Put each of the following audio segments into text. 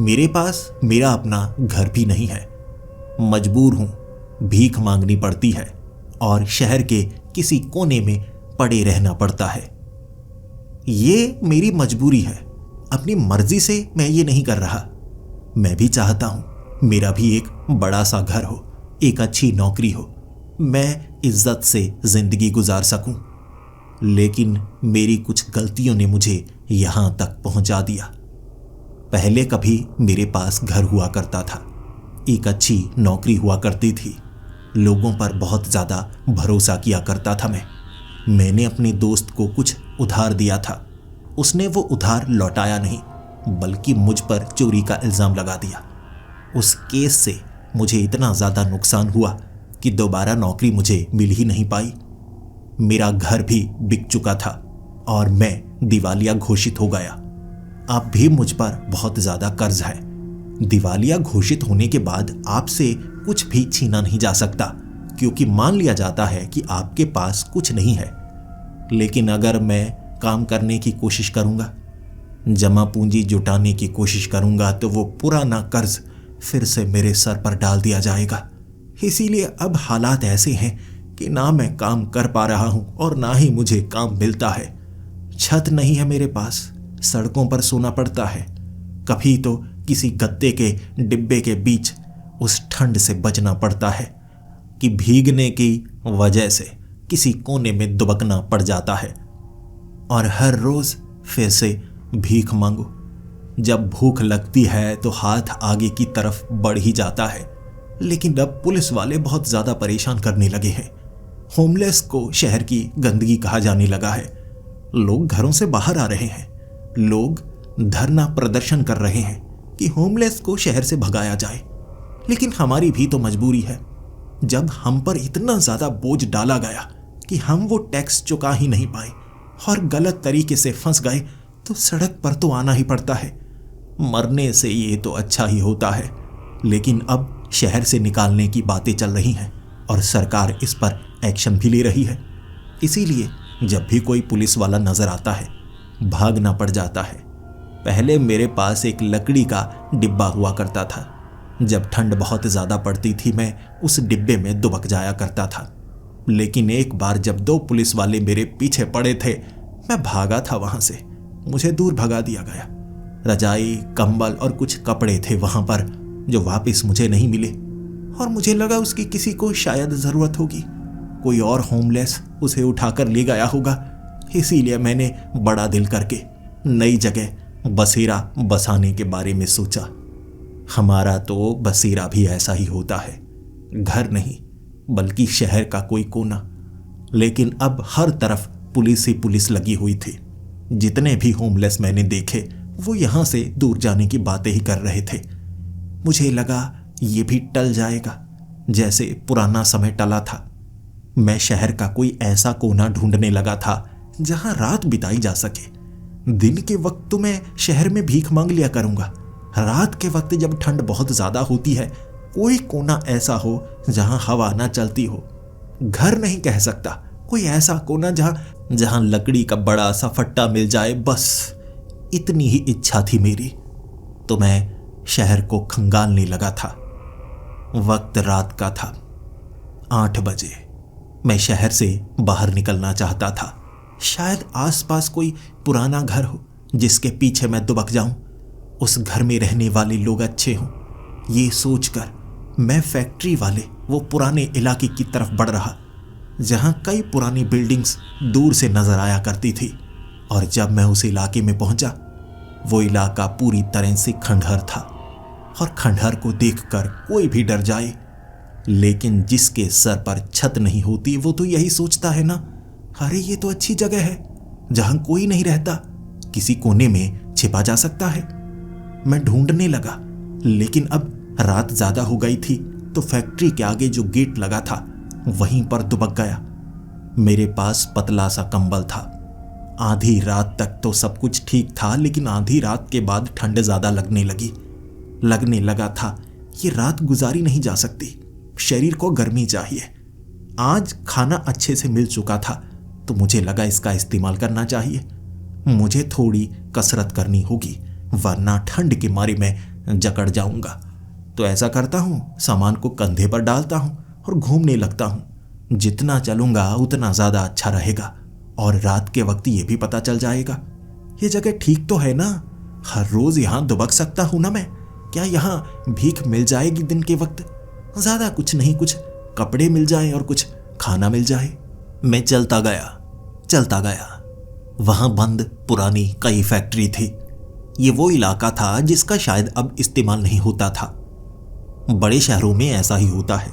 मेरे पास मेरा अपना घर भी नहीं है। मजबूर हूं, भीख मांगनी पड़ती है और शहर के किसी कोने में पड़े रहना पड़ता है। ये मेरी मजबूरी है, अपनी मर्जी से मैं ये नहीं कर रहा। मैं भी चाहता हूं मेरा भी एक बड़ा सा घर हो, एक अच्छी नौकरी हो, मैं इज्जत से जिंदगी गुजार सकूं। लेकिन मेरी कुछ गलतियों ने मुझे यहां तक पहुंचा दिया। पहले कभी मेरे पास घर हुआ करता था, एक अच्छी नौकरी हुआ करती थी, लोगों पर बहुत ज़्यादा भरोसा किया करता था मैंने अपने दोस्त को कुछ उधार दिया था, उसने वो उधार लौटाया नहीं बल्कि मुझ पर चोरी का इल्ज़ाम लगा दिया। उस केस से मुझे इतना ज़्यादा नुकसान हुआ कि दोबारा नौकरी मुझे मिल ही नहीं पाई। मेरा घर भी बिक चुका था और मैं दिवालिया घोषित हो गया। अब भी मुझ पर बहुत ज़्यादा कर्ज है। दिवालिया घोषित होने के बाद आपसे कुछ भी छीना नहीं जा सकता, क्योंकि मान लिया जाता है कि आपके पास कुछ नहीं है। लेकिन अगर मैं काम करने की कोशिश करूंगा, जमा पूंजी जुटाने की कोशिश करूंगा, तो वो पुराना कर्ज फिर से मेरे सर पर डाल दिया जाएगा। इसीलिए अब हालात ऐसे हैं कि ना मैं काम कर पा रहा हूं और ना ही मुझे काम मिलता है। छत नहीं है मेरे पास, सड़कों पर सोना पड़ता है। कभी तो किसी गत्ते के डिब्बे के बीच उस ठंड से बचना पड़ता है कि भीगने की वजह से किसी कोने में दुबकना पड़ जाता है। और हर रोज फिर से भीख मांगो। जब भूख लगती है तो हाथ आगे की तरफ बढ़ ही जाता है। लेकिन अब पुलिस वाले बहुत ज्यादा परेशान करने लगे हैं। होमलेस को शहर की गंदगी कहा जाने लगा है। लोग घरों से बाहर आ रहे हैं, लोग धरना प्रदर्शन कर रहे हैं कि होमलेस को शहर से भगाया जाए। लेकिन हमारी भी तो मजबूरी है। जब हम पर इतना ज्यादा बोझ डाला गया कि हम वो टैक्स चुका ही नहीं पाए और गलत तरीके से फंस गए, तो सड़क पर तो आना ही पड़ता है। मरने से ये तो अच्छा ही होता है। लेकिन अब शहर से निकालने की बातें चल रही हैं और सरकार इस पर एक्शन भी ले रही है। इसीलिए जब भी कोई पुलिस वाला नजर आता है, भागना पड़ जाता है। पहले मेरे पास एक लकड़ी का डिब्बा हुआ करता था। जब ठंड बहुत ज़्यादा पड़ती थी, मैं उस डिब्बे में दुबक जाया करता था। लेकिन एक बार जब 2 पुलिस वाले मेरे पीछे पड़े थे, मैं भागा था वहाँ से, मुझे दूर भगा दिया गया। रजाई, कंबल और कुछ कपड़े थे वहाँ पर जो वापस मुझे नहीं मिले, और मुझे लगा उसकी किसी को शायद ज़रूरत होगी, कोई और होमलेस उसे उठाकर ले गया होगा। इसीलिए मैंने बड़ा दिल करके नई जगह बसेरा बसाने के बारे में सोचा। हमारा तो बसेरा भी ऐसा ही होता है, घर नहीं बल्कि शहर का कोई कोना। लेकिन अब हर तरफ पुलिस ही पुलिस लगी हुई थी। जितने भी होमलेस मैंने देखे वो यहाँ से दूर जाने की बातें ही कर रहे थे। मुझे लगा ये भी टल जाएगा जैसे पुराना समय टला था। मैं शहर का कोई ऐसा कोना ढूंढने लगा था जहां रात बिताई जा सके। दिन के वक्त तो मैं शहर में भीख मांग लिया करूंगा। रात के वक्त जब ठंड बहुत ज्यादा होती है, कोई कोना ऐसा हो जहां हवा ना चलती हो। घर नहीं कह सकता, कोई ऐसा कोना जहां लकड़ी का बड़ा सा फट्टा मिल जाए। बस इतनी ही इच्छा थी मेरी। तो मैं शहर को खंगालने लगा था। वक्त रात का था, 8 बजे। मैं शहर से बाहर निकलना चाहता था। शायद आसपास कोई पुराना घर हो जिसके पीछे मैं दुबक जाऊं, उस घर में रहने वाले लोग अच्छे हों। ये सोचकर मैं फैक्ट्री वाले वो पुराने इलाके की तरफ बढ़ रहा जहां कई पुरानी बिल्डिंग्स दूर से नजर आया करती थी। और जब मैं उस इलाके में पहुंचा, वो इलाका पूरी तरह से खंडहर था। और खंडहर को देखकर कोई भी डर जाए, लेकिन जिसके सर पर छत नहीं होती वो तो यही सोचता है ना, अरे ये तो अच्छी जगह है जहां कोई नहीं रहता, किसी कोने में छिपा जा सकता है। मैं ढूंढने लगा, लेकिन अब रात ज्यादा हो गई थी तो फैक्ट्री के आगे जो गेट लगा था वहीं पर दुबक गया। मेरे पास पतला सा कंबल था। आधी रात तक तो सब कुछ ठीक था, लेकिन आधी रात के बाद ठंड ज्यादा लगने लगा था ये रात गुजारी नहीं जा सकती, शरीर को गर्मी चाहिए। आज खाना अच्छे से मिल चुका था तो मुझे लगा इसका इस्तेमाल करना चाहिए। मुझे थोड़ी कसरत करनी होगी, वरना ठंड के मारे मैं जकड़ जाऊंगा। तो ऐसा करता हूं, सामान को कंधे पर डालता हूं और घूमने लगता हूं। जितना चलूंगा उतना ज्यादा अच्छा रहेगा और रात के वक्त ये भी पता चल जाएगा ये जगह ठीक तो है ना। हर रोज यहां दुबक सकता हूं ना मैं। क्या यहां भीख मिल जाएगी दिन के वक्त? ज्यादा कुछ नहीं, कुछ कपड़े मिल जाए और कुछ खाना मिल जाए। मैं चलता गया। वहां बंद पुरानी कई फैक्ट्री थी। ये वो इलाका था जिसका शायद अब इस्तेमाल नहीं होता था। बड़े शहरों में ऐसा ही होता है।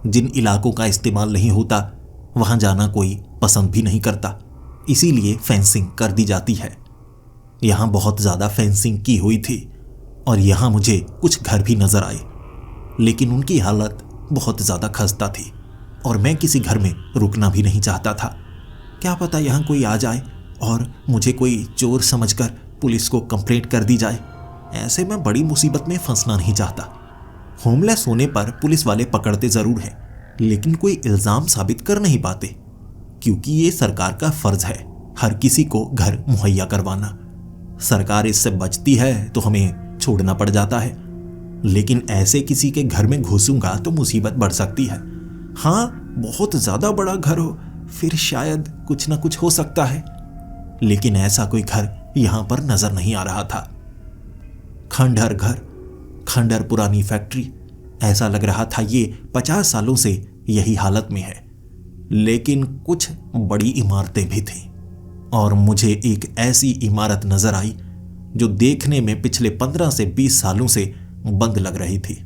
जिन इलाकों का इस्तेमाल नहीं होता वहां जाना कोई पसंद भी नहीं करता, इसीलिए फेंसिंग कर दी जाती है। यहां बहुत ज्यादा फेंसिंग की हुई थी और यहां मुझे कुछ घर भी नजर आए, लेकिन उनकी हालत बहुत ज्यादा खस्ता थी और मैं किसी घर में रुकना भी नहीं चाहता था। क्या पता यहां कोई आ जाए और मुझे कोई चोर समझकर पुलिस को कंप्लेंट कर दी जाए। ऐसे में बड़ी मुसीबत में फंसना नहीं चाहता। होमलेस होने पर पुलिस वाले पकड़ते जरूर हैं, लेकिन कोई इल्जाम साबित कर नहीं पाते, क्योंकि ये सरकार का फर्ज है हर किसी को घर मुहैया करवाना। सरकार इससे बचती है तो हमें छोड़ना पड़ जाता है, लेकिन ऐसे किसी के घर में घुसूंगा तो मुसीबत बढ़ सकती है। हाँ, बहुत ज्यादा बड़ा घर हो फिर शायद कुछ ना कुछ हो सकता है, लेकिन ऐसा कोई घर यहां पर नजर नहीं आ रहा था। खंडहर घर, खंडहर पुरानी फैक्ट्री, ऐसा लग रहा था ये 50 सालों से यही हालत में है। लेकिन कुछ बड़ी इमारतें भी थीं और मुझे एक ऐसी इमारत नजर आई जो देखने में पिछले 15 से 20 सालों से बंद लग रही थी।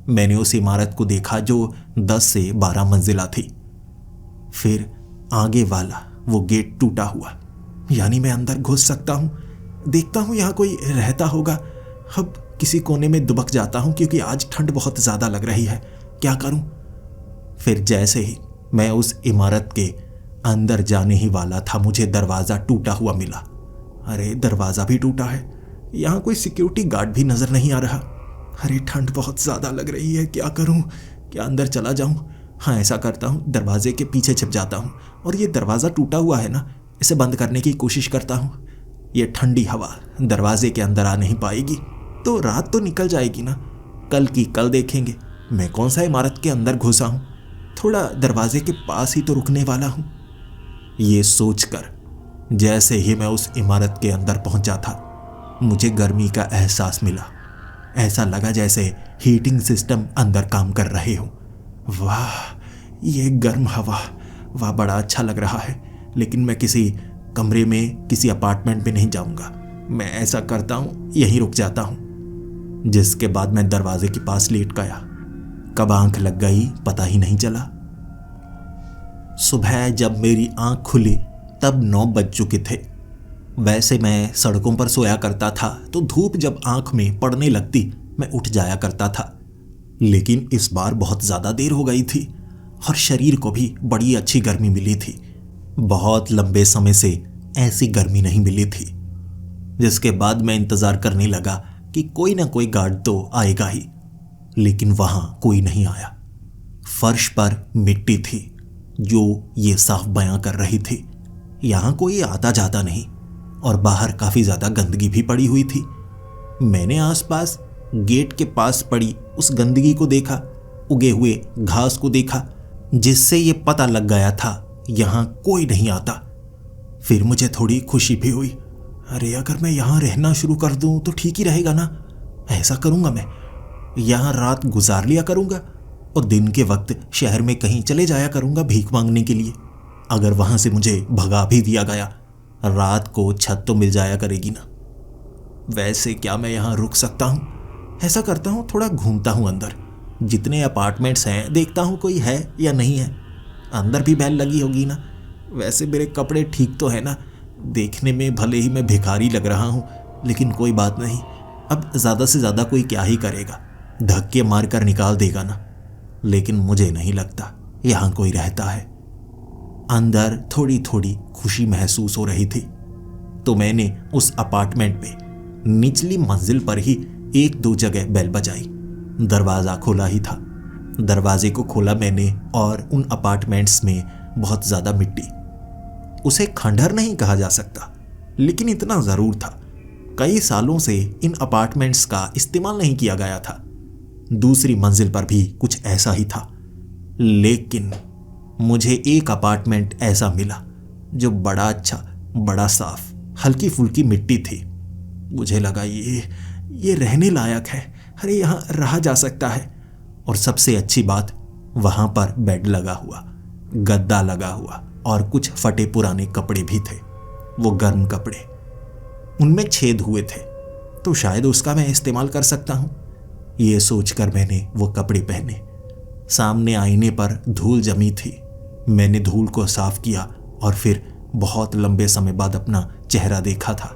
मैंने उस इमारत को देखा जो 10 से 12 मंजिला थी। फिर आगे वाला वो गेट टूटा हुआ, यानी मैं अंदर घुस सकता हूं। देखता हूं यहां कोई रहता होगा। अब किसी कोने में दुबक जाता हूं क्योंकि आज ठंड बहुत ज्यादा लग रही है। क्या करूं? फिर जैसे ही मैं उस इमारत के अंदर जाने ही वाला था, मुझे दरवाजा टूटा हुआ मिला। अरे, दरवाजा भी टूटा है। यहां कोई सिक्योरिटी गार्ड भी नजर नहीं आ रहा। अरे, ठंड बहुत ज्यादा लग रही है। क्या करूं? क्या अंदर चला जाऊं? हाँ, ऐसा करता हूं, दरवाजे के पीछे छिप जाता हूं और ये दरवाजा टूटा हुआ है ना, इसे बंद करने की कोशिश करता हूं। ये ठंडी हवा दरवाजे के अंदर आ नहीं पाएगी तो रात तो निकल जाएगी ना। कल की कल देखेंगे। मैं कौन सा इमारत के अंदर घुसा हूं, थोड़ा दरवाजे के पास ही तो रुकने वाला हूं। ये सोचकर जैसे ही मैं उस इमारत के अंदर पहुंचा था, मुझे गर्मी का एहसास मिला। ऐसा लगा जैसे हीटिंग सिस्टम अंदर काम कर रहे हो। वाह, ये गर्म हवा, वाह, बड़ा अच्छा लग रहा है। लेकिन मैं किसी कमरे में, किसी अपार्टमेंट में नहीं जाऊंगा। मैं ऐसा करता हूं, यहीं रुक जाता हूं। जिसके बाद मैं दरवाजे के पास लेट गया। कब आंख लग गई पता ही नहीं चला। सुबह जब मेरी आंख खुली तब 9 बज चुके थे। वैसे मैं सड़कों पर सोया करता था तो धूप जब आंख में पड़ने लगती मैं उठ जाया करता था, लेकिन इस बार बहुत ज्यादा देर हो गई थी और शरीर को भी बड़ी अच्छी गर्मी मिली थी। बहुत लंबे समय से ऐसी गर्मी नहीं मिली थी। जिसके बाद मैं इंतजार करने लगा कि कोई ना कोई गार्ड तो आएगा ही, लेकिन वहां कोई नहीं आया। फर्श पर मिट्टी थी जो ये साफ बयां कर रही थी यहां कोई आता जाता नहीं, और बाहर काफी ज्यादा गंदगी भी पड़ी हुई थी। मैंने आसपास गेट के पास पड़ी उस गंदगी को देखा, उगे हुए घास को देखा, जिससे ये पता लग गया था यहां कोई नहीं आता। फिर मुझे थोड़ी खुशी भी हुई। अरे, अगर मैं यहां रहना शुरू कर दूं तो ठीक ही रहेगा ना। ऐसा करूंगा, मैं यहां रात गुजार लिया करूंगा और दिन के वक्त शहर में कहीं चले जाया करूंगा भीख मांगने के लिए। अगर वहां से मुझे भगा भी दिया गया, रात को छत तो मिल जाया करेगी ना। वैसे क्या मैं यहां रुक सकता हूं? ऐसा करता हूं, थोड़ा घूमता हूं अंदर। जितने अपार्टमेंट्स हैं देखता हूं कोई है या नहीं है। अंदर भी बेल लगी होगी ना। वैसे मेरे कपड़े ठीक तो है ना। देखने में भले ही मैं भिखारी लग रहा हूं, लेकिन कोई बात नहीं। अब ज्यादा से ज्यादा कोई क्या ही करेगा, धक्के मार कर निकाल देगा ना। लेकिन मुझे नहीं लगता यहां कोई रहता है। अंदर थोड़ी थोड़ी खुशी महसूस हो रही थी, तो मैंने उस अपार्टमेंट में निचली मंजिल पर ही 1-2 जगह बेल बजाई। दरवाजा खोला ही था। दरवाजे को खोला मैंने और उन अपार्टमेंट्स में बहुत ज्यादा मिट्टी। उसे खंडहर नहीं कहा जा सकता, लेकिन इतना जरूर था, कई सालों से इन अपार्टमेंट्स का इस्तेमाल नहीं किया गया था। दूसरी मंजिल पर भी कुछ ऐसा ही था, लेकिन मुझे एक अपार्टमेंट ऐसा मिला जो बड़ा अच्छा, बड़ा साफ, हल्की फुल्की मिट्टी थी। मुझे लगा ये रहने लायक है, अरे यहाँ रहा जा सकता है। और सबसे अच्छी बात, वहां पर बेड लगा हुआ, गद्दा लगा हुआ और कुछ फटे पुराने कपड़े भी थे। वो गर्म कपड़े, उनमें छेद हुए थे, तो शायद उसका मैं इस्तेमाल कर सकता हूं। ये सोचकर मैंने वो कपड़े पहने। सामने आईने पर धूल जमी थी। मैंने धूल को साफ किया और फिर बहुत लंबे समय बाद अपना चेहरा देखा था।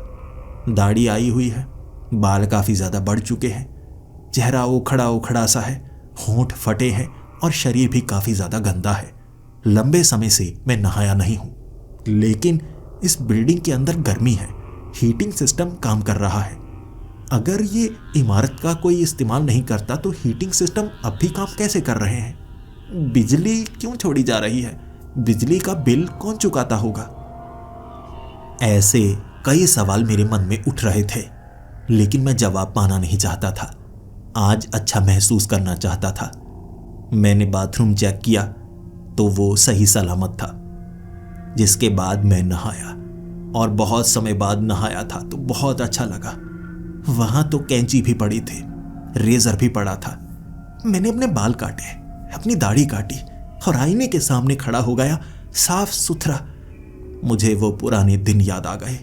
दाढ़ी आई हुई है, बाल काफी ज्यादा बढ़ चुके हैं, चेहरा उखड़ा उखड़ा सा है, होंठ फटे हैं और शरीर भी काफी ज्यादा गंदा है। लंबे समय से मैं नहाया नहीं हूं, लेकिन इस बिल्डिंग के अंदर गर्मी है, हीटिंग सिस्टम काम कर रहा है। अगर ये इमारत का कोई इस्तेमाल नहीं करता तो हीटिंग सिस्टम अब भी काम कैसे कर रहे हैं? बिजली क्यों छोड़ी जा रही है? बिजली का बिल कौन चुकाता होगा? ऐसे कई सवाल मेरे मन में उठ रहे थे, लेकिन मैं जवाब पाना नहीं चाहता था। आज अच्छा महसूस करना चाहता था। मैंने बाथरूम चेक किया तो वो सही सलामत था, जिसके बाद मैं नहाया और बहुत समय बाद नहाया था तो बहुत अच्छा लगा। वहां तो कैंची भी पड़ी थी, रेजर भी पड़ा था। मैंने अपने बाल काटे, अपनी दाढ़ी काटी और आईने के सामने खड़ा हो गया, साफ सुथरा। मुझे वो पुराने दिन याद आ गए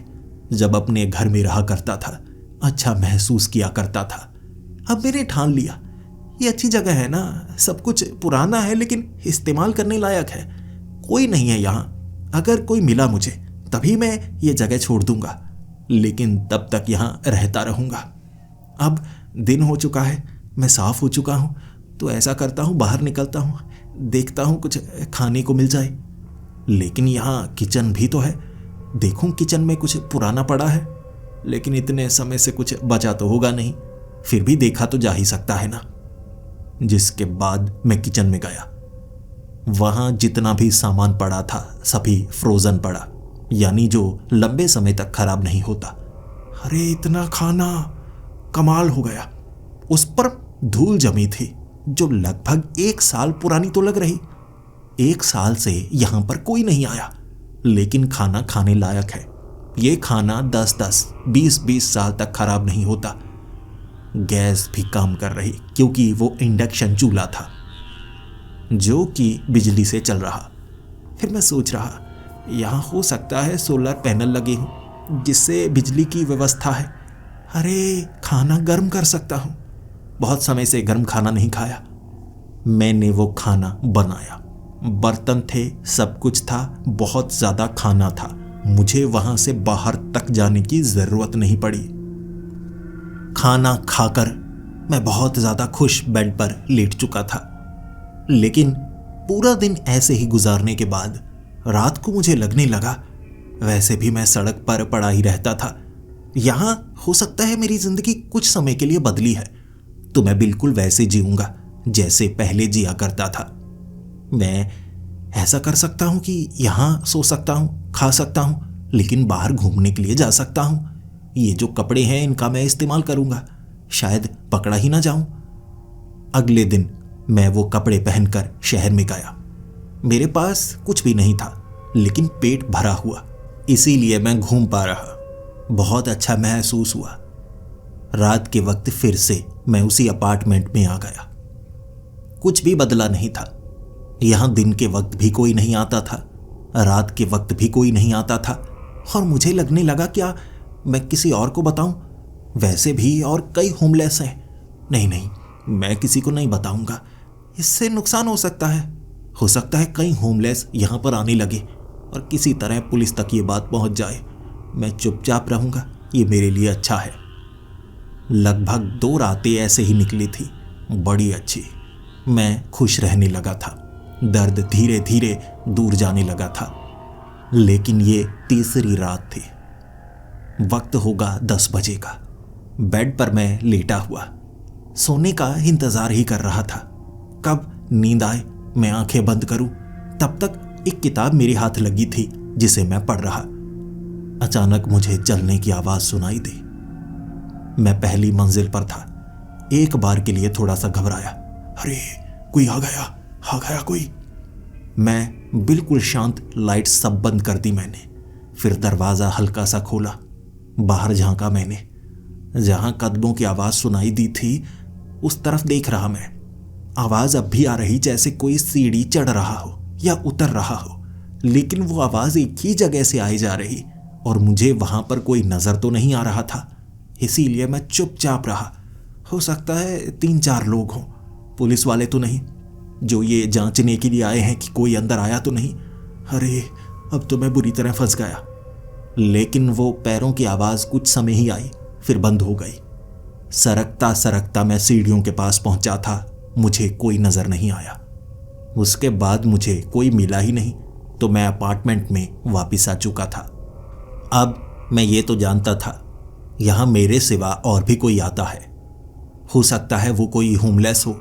जब अपने घर में रहा करता था, अच्छा महसूस किया करता था। अब मैंने ठान लिया ये अच्छी जगह है ना, सब कुछ पुराना है लेकिन इस्तेमाल करने लायक है। कोई नहीं है यहाँ, अगर कोई मिला मुझे तभी मैं ये जगह छोड़ दूंगा, लेकिन तब तक यहाँ रहता रहूंगा। अब दिन हो चुका है, मैं साफ हो चुका हूँ, तो ऐसा करता हूँ बाहर निकलता हूँ, देखता हूँ कुछ खाने को मिल जाए। लेकिन यहाँ किचन भी तो है, देखूं किचन में कुछ पुराना पड़ा है, लेकिन इतने समय से कुछ बचा तो होगा नहीं, फिर भी देखा तो जा ही सकता है ना। जिसके बाद मैं किचन में गया। वहां जितना भी सामान पड़ा था सभी फ्रोजन पड़ा, यानी जो लंबे समय तक खराब नहीं होता। अरे इतना खाना, कमाल हो गया। उस पर धूल जमी थी जो लगभग 1 साल पुरानी तो लग रही। 1 साल से यहां पर कोई नहीं आया, लेकिन खाना खाने लायक है। ये खाना 10-10, 20-20 साल तक खराब नहीं होता। गैस भी काम कर रही, क्योंकि वो इंडक्शन चूल्हा था जो कि बिजली से चल रहा। फिर मैं सोच रहा, यहाँ हो सकता है सोलर पैनल लगे हों जिससे बिजली की व्यवस्था है। अरे खाना गर्म कर सकता हूँ, बहुत समय से गर्म खाना नहीं खाया। मैंने वो खाना बनाया, बर्तन थे, सब कुछ था, बहुत ज्यादा खाना था। मुझे वहां से बाहर तक जाने की जरूरत नहीं पड़ी। खाना खाकर मैं बहुत ज्यादा खुश बेड पर लेट चुका था, लेकिन पूरा दिन ऐसे ही गुजारने के बाद रात को मुझे लगने लगा वैसे भी मैं सड़क पर पड़ा ही रहता था। यहां हो सकता है मेरी जिंदगी कुछ समय के लिए बदली है, तो मैं बिल्कुल वैसे जीऊंगा जैसे पहले जिया करता था। मैं ऐसा कर सकता हूं कि यहां सो सकता हूं, खा सकता हूं, लेकिन बाहर घूमने के लिए जा सकता हूं। ये जो कपड़े हैं इनका मैं इस्तेमाल करूंगा, शायद पकड़ा ही ना जाऊं। अगले दिन मैं वो कपड़े पहनकर शहर में गया। मेरे पास कुछ भी नहीं था, लेकिन पेट भरा हुआ, इसीलिए मैं घूम पा रहा। बहुत अच्छा महसूस हुआ। रात के वक्त फिर से मैं उसी अपार्टमेंट में आ गया। कुछ भी बदला नहीं था। यहां दिन के वक्त भी कोई नहीं आता था, रात के वक्त भी कोई नहीं आता था, और मुझे लगने लगा क्या मैं किसी और को बताऊं? वैसे भी और कई होमलेस हैं। नहीं, मैं किसी को नहीं बताऊंगा, इससे नुकसान हो सकता है। हो सकता है कई होमलेस यहां पर आने लगे और किसी तरह पुलिस तक ये बात पहुंच जाए। मैं चुपचाप रहूंगा, ये मेरे लिए अच्छा है। लगभग 2 रातें ऐसे ही निकली थी, बड़ी अच्छी। मैं खुश रहने लगा था, दर्द धीरे धीरे दूर जाने लगा था। लेकिन ये तीसरी रात थी। वक्त होगा 10 बजे का। बेड पर मैं लेटा हुआ सोने का इंतजार ही कर रहा था। कब नींद आए, मैं आंखें बंद करूं, तब तक एक किताब मेरे हाथ लगी थी जिसे मैं पढ़ रहा। अचानक मुझे चलने की आवाज सुनाई दी। मैं पहली मंजिल पर था। एक बार के लिए थोड़ा सा घबराया। अरे कोई आ गया कोई। मैं बिल्कुल शांत, लाइट सब बंद कर दी मैंने। फिर दरवाज़ा हल्का सा खोला, बाहर झांका मैंने। जहां कदमों की आवाज़ सुनाई दी थी उस तरफ देख रहा मैं। आवाज़ अब भी आ रही जैसे कोई सीढ़ी चढ़ रहा हो या उतर रहा हो, लेकिन वो आवाज़ एक ही जगह से आई जा रही और मुझे वहां पर कोई नज़र तो नहीं आ रहा था। इसीलिए मैं चुपचाप रहा। हो सकता है 3-4 लोग हों, पुलिस वाले तो नहीं, जो ये जांचने के लिए आए हैं कि कोई अंदर आया तो नहीं। अरे अब तो मैं बुरी तरह फंस गया। लेकिन वो पैरों की आवाज़ कुछ समय ही आई, फिर बंद हो गई। सरकता सरकता मैं सीढ़ियों के पास पहुंचा था। मुझे कोई नज़र नहीं आया। उसके बाद मुझे कोई मिला ही नहीं, तो मैं अपार्टमेंट में वापस आ चुका था। अब मैं ये तो जानता था यहाँ मेरे सिवा और भी कोई आता है। हो सकता है वो कोई होमलेस हो,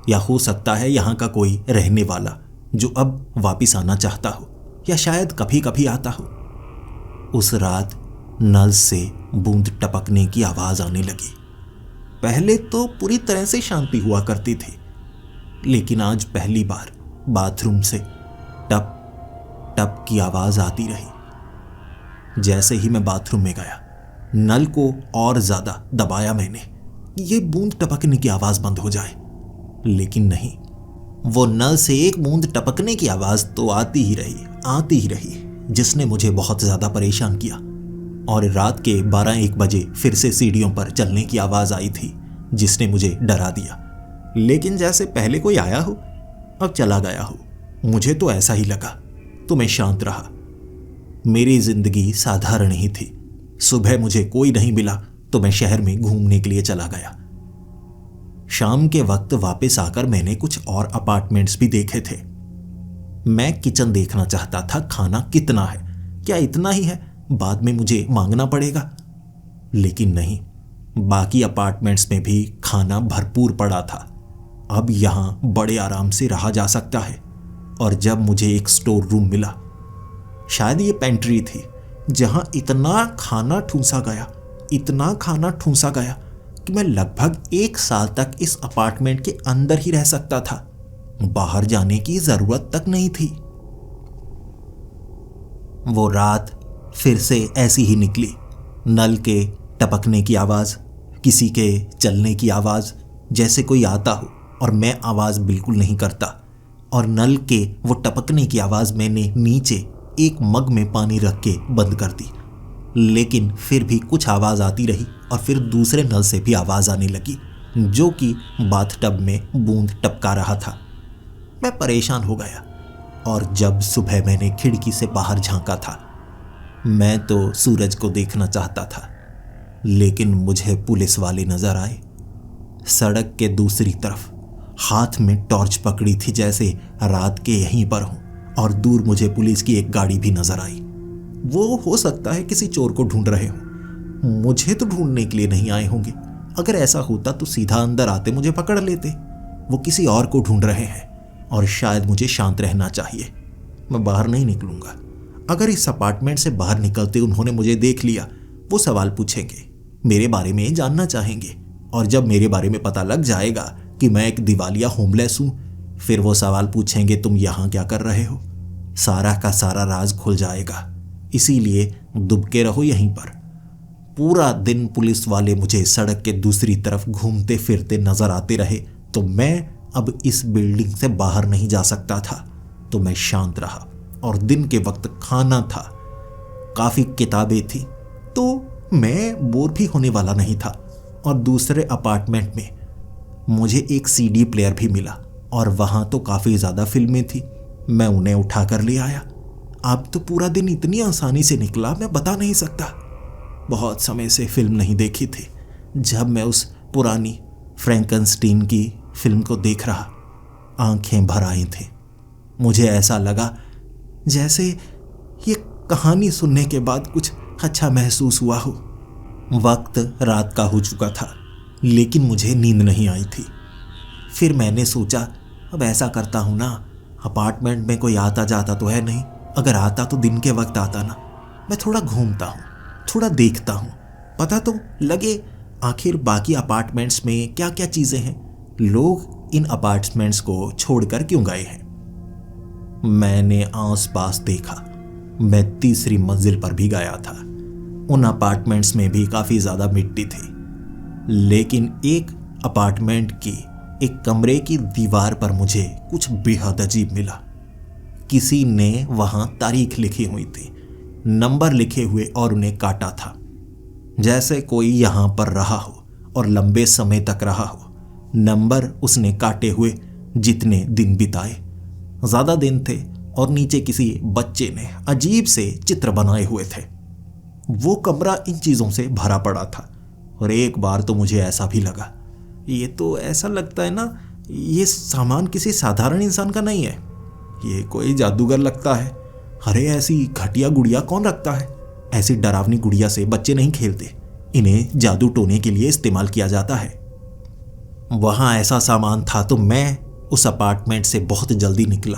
या हो सकता है यहाँ का कोई रहने वाला जो अब वापस आना चाहता हो, या शायद कभी कभी आता हो। उस रात नल से बूंद टपकने की आवाज़ आने लगी। पहले तो पूरी तरह से शांति हुआ करती थी, लेकिन आज पहली बार बाथरूम से टप टप की आवाज़ आती रही। जैसे ही मैं बाथरूम में गया, नल को और ज़्यादा दबाया मैंने, ये बूंद टपकने की आवाज़ बंद हो जाए। लेकिन नहीं, वो नल से एक बूंद टपकने की आवाज़ तो आती ही रही, जिसने मुझे बहुत ज़्यादा परेशान किया। और रात के 12-1 बजे फिर से सीढ़ियों पर चलने की आवाज़ आई थी, जिसने मुझे डरा दिया। लेकिन जैसे पहले कोई आया हो, अब चला गया हो। मुझे तो ऐसा ही लगा, तो मैं शांत रहा। मेरी जिंदगी साधारण ही थी। सुबह मुझे कोई नहीं मिला तो मैं शहर में घूमने के लिए चला गया। शाम के वक्त वापस आकर मैंने कुछ और अपार्टमेंट्स भी देखे थे। मैं किचन देखना चाहता था, खाना कितना है, क्या इतना ही है, बाद में मुझे मांगना पड़ेगा। लेकिन नहीं, बाकी अपार्टमेंट्स में भी खाना भरपूर पड़ा था। अब यहां बड़े आराम से रहा जा सकता है। और जब मुझे एक स्टोर रूम मिला, शायद ये पेंट्री थी, जहां इतना खाना ठूंसा गया कि मैं लगभग 1 साल तक इस अपार्टमेंट के अंदर ही रह सकता था। बाहर जाने की जरूरत तक नहीं थी। वो रात फिर से ऐसी ही निकली। नल के टपकने की आवाज़, किसी के चलने की आवाज़, जैसे कोई आता हो और मैं आवाज़ बिल्कुल नहीं करता। और नल के वो टपकने की आवाज़ मैंने नीचे एक मग में पानी रख के बंद कर दी। लेकिन फिर भी कुछ आवाज़ आती रही और फिर दूसरे नल से भी आवाज़ आने लगी, जो कि बाथटब में बूंद टपका रहा था। मैं परेशान हो गया। और जब सुबह मैंने खिड़की से बाहर झांका था, मैं तो सूरज को देखना चाहता था, लेकिन मुझे पुलिस वाले नजर आए। सड़क के दूसरी तरफ हाथ में टॉर्च पकड़ी थी, जैसे रात के यहीं पर हूं। और दूर मुझे पुलिस की एक गाड़ी भी नजर आई। वो हो सकता है किसी चोर को ढूंढ रहे हों, मुझे तो ढूंढने के लिए नहीं आए होंगे। अगर ऐसा होता तो सीधा अंदर आते, मुझे पकड़ लेते। वो किसी और को ढूंढ रहे हैं और शायद मुझे शांत रहना चाहिए। मैं बाहर नहीं निकलूंगा। अगर इस अपार्टमेंट से बाहर निकलते उन्होंने मुझे देख लिया, वो सवाल पूछेंगे, मेरे बारे में जानना चाहेंगे। और जब मेरे बारे में पता लग जाएगा कि मैं एक दिवालिया होमलेस हूं, फिर वो सवाल पूछेंगे, तुम यहां क्या कर रहे हो। सारा का सारा राज खुल जाएगा। इसीलिए दुबके रहो यहीं पर। पूरा दिन पुलिस वाले मुझे सड़क के दूसरी तरफ घूमते फिरते नजर आते रहे, तो मैं अब इस बिल्डिंग से बाहर नहीं जा सकता था। तो मैं शांत रहा। और दिन के वक्त खाना था, काफी किताबें थी, तो मैं बोर भी होने वाला नहीं था। और दूसरे अपार्टमेंट में मुझे एक CD प्लेयर भी मिला और वहां तो काफी ज्यादा फिल्में थी। मैं उन्हें उठा कर ले आया। अब तो पूरा दिन इतनी आसानी से निकला, मैं बता नहीं सकता। बहुत समय से फिल्म नहीं देखी थी। जब मैं उस पुरानी फ्रैंकनस्टीन की फिल्म को देख रहा, आंखें भर आई थी। मुझे ऐसा लगा जैसे ये कहानी सुनने के बाद कुछ अच्छा महसूस हुआ हो। वक्त रात का हो चुका था, लेकिन मुझे नींद नहीं आई थी। फिर मैंने सोचा, अब ऐसा करता हूँ ना, अपार्टमेंट में कोई आता जाता तो है नहीं। अगर आता तो दिन के वक्त आता ना। मैं थोड़ा घूमता हूँ, थोड़ा देखता हूँ, पता तो लगे आखिर बाकी अपार्टमेंट्स में क्या क्या चीजें हैं? लोग इन अपार्टमेंट्स को छोड़कर क्यों गए हैं? मैंने आसपास देखा। मैं तीसरी मंजिल पर भी गया था। उन अपार्टमेंट्स में भी काफी ज्यादा मिट्टी थी, लेकिन एक अपार्टमेंट की एक कमरे की दीवार पर मुझे कुछ बेहद अजीब मिला। किसी ने वहां तारीख लिखी हुई थी, नंबर लिखे हुए और उन्हें काटा था, जैसे कोई यहां पर रहा हो और लंबे समय तक रहा हो। नंबर उसने काटे हुए जितने दिन बिताए, ज्यादा दिन थे, और नीचे किसी बच्चे ने अजीब से चित्र बनाए हुए थे। वो कमरा इन चीजों से भरा पड़ा था, और एक बार तो मुझे ऐसा भी लगा, ये तो ऐसा लगता है ना, ये सामान किसी साधारण इंसान का नहीं है, ये कोई जादूगर लगता है। अरे ऐसी घटिया गुड़िया कौन रखता है? ऐसी डरावनी गुड़िया से बच्चे नहीं खेलते, इन्हें जादू टोने के लिए इस्तेमाल किया जाता है। वहां ऐसा सामान था तो मैं उस अपार्टमेंट से बहुत जल्दी निकला,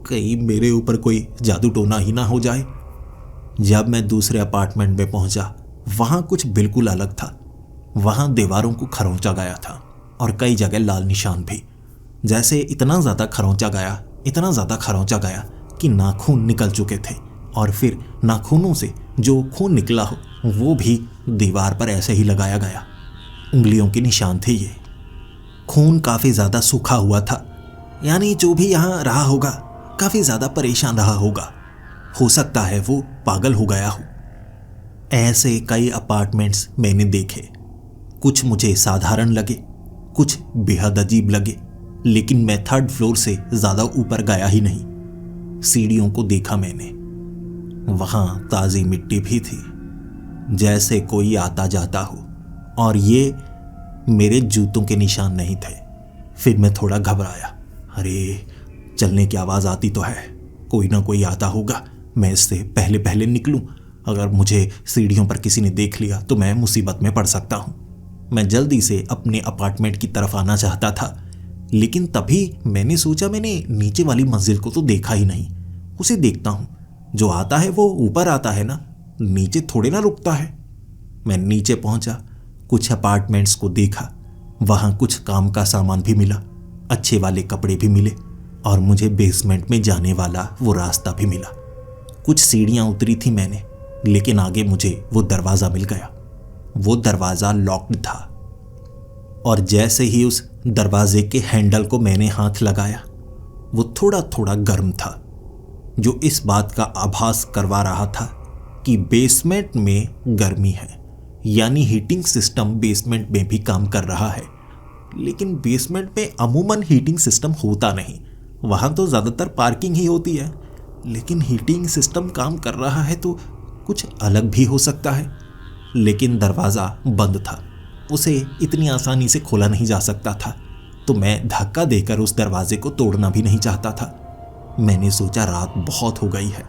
कहीं मेरे ऊपर कोई जादू टोना ही ना हो जाए। जब मैं दूसरे अपार्टमेंट में पहुंचा, वहां कुछ बिल्कुल अलग था। वहां दीवारों को खरोंचा गया था और कई जगह लाल निशान भी, जैसे इतना ज्यादा खरोंचा गया कि नाखून निकल चुके थे, और फिर नाखूनों से जो खून निकला हो वो भी दीवार पर ऐसे ही लगाया गया। उंगलियों के निशान थे ये। खून काफी ज्यादा सूखा हुआ था, यानी जो भी यहां रहा होगा काफी ज्यादा परेशान रहा होगा। हो सकता है वो पागल हो गया हो। ऐसे कई अपार्टमेंट्स मैंने देखे, कुछ मुझे साधारण लगे, कुछ बेहद अजीब लगे, लेकिन मैं थर्ड फ्लोर से ज्यादा ऊपर गया ही नहीं। सीढ़ियों को देखा मैंने, वहां ताजी मिट्टी भी थी, जैसे कोई आता जाता हो, और ये मेरे जूतों के निशान नहीं थे। फिर मैं थोड़ा घबराया, अरे चलने की आवाज आती तो है, कोई ना कोई आता होगा, मैं इससे पहले पहले निकलूं। अगर मुझे सीढ़ियों पर किसी ने देख लिया तो मैं मुसीबत में पड़ सकता हूं। मैं जल्दी से अपने अपार्टमेंट की तरफ आना चाहता था, लेकिन तभी मैंने सोचा, मैंने नीचे वाली मंजिल को तो देखा ही नहीं, उसे देखता हूं। जो आता है वो ऊपर आता है ना, नीचे थोड़े ना रुकता है। मैं नीचे पहुंचा, कुछ अपार्टमेंट्स को देखा, वहां कुछ काम का सामान भी मिला, अच्छे वाले कपड़े भी मिले, और मुझे बेसमेंट में जाने वाला वो रास्ता भी मिला। कुछ सीढ़ियां उतरी थी मैंने, लेकिन आगे मुझे वो दरवाजा मिल गया। वो दरवाजा लॉक्ड था, और जैसे ही उस दरवाजे के हैंडल को मैंने हाथ लगाया, वो थोड़ा थोड़ा गर्म था, जो इस बात का आभास करवा रहा था कि बेसमेंट में गर्मी है, यानी हीटिंग सिस्टम बेसमेंट में भी काम कर रहा है। लेकिन बेसमेंट में अमूमन हीटिंग सिस्टम होता नहीं, वहां तो ज्यादातर पार्किंग ही होती है, लेकिन हीटिंग सिस्टम काम कर रहा है तो कुछ अलग भी हो सकता है। लेकिन दरवाज़ा बंद था, उसे इतनी आसानी से खोला नहीं जा सकता था, तो मैं धक्का देकर उस दरवाजे को तोड़ना भी नहीं चाहता था। मैंने सोचा रात बहुत हो गई है,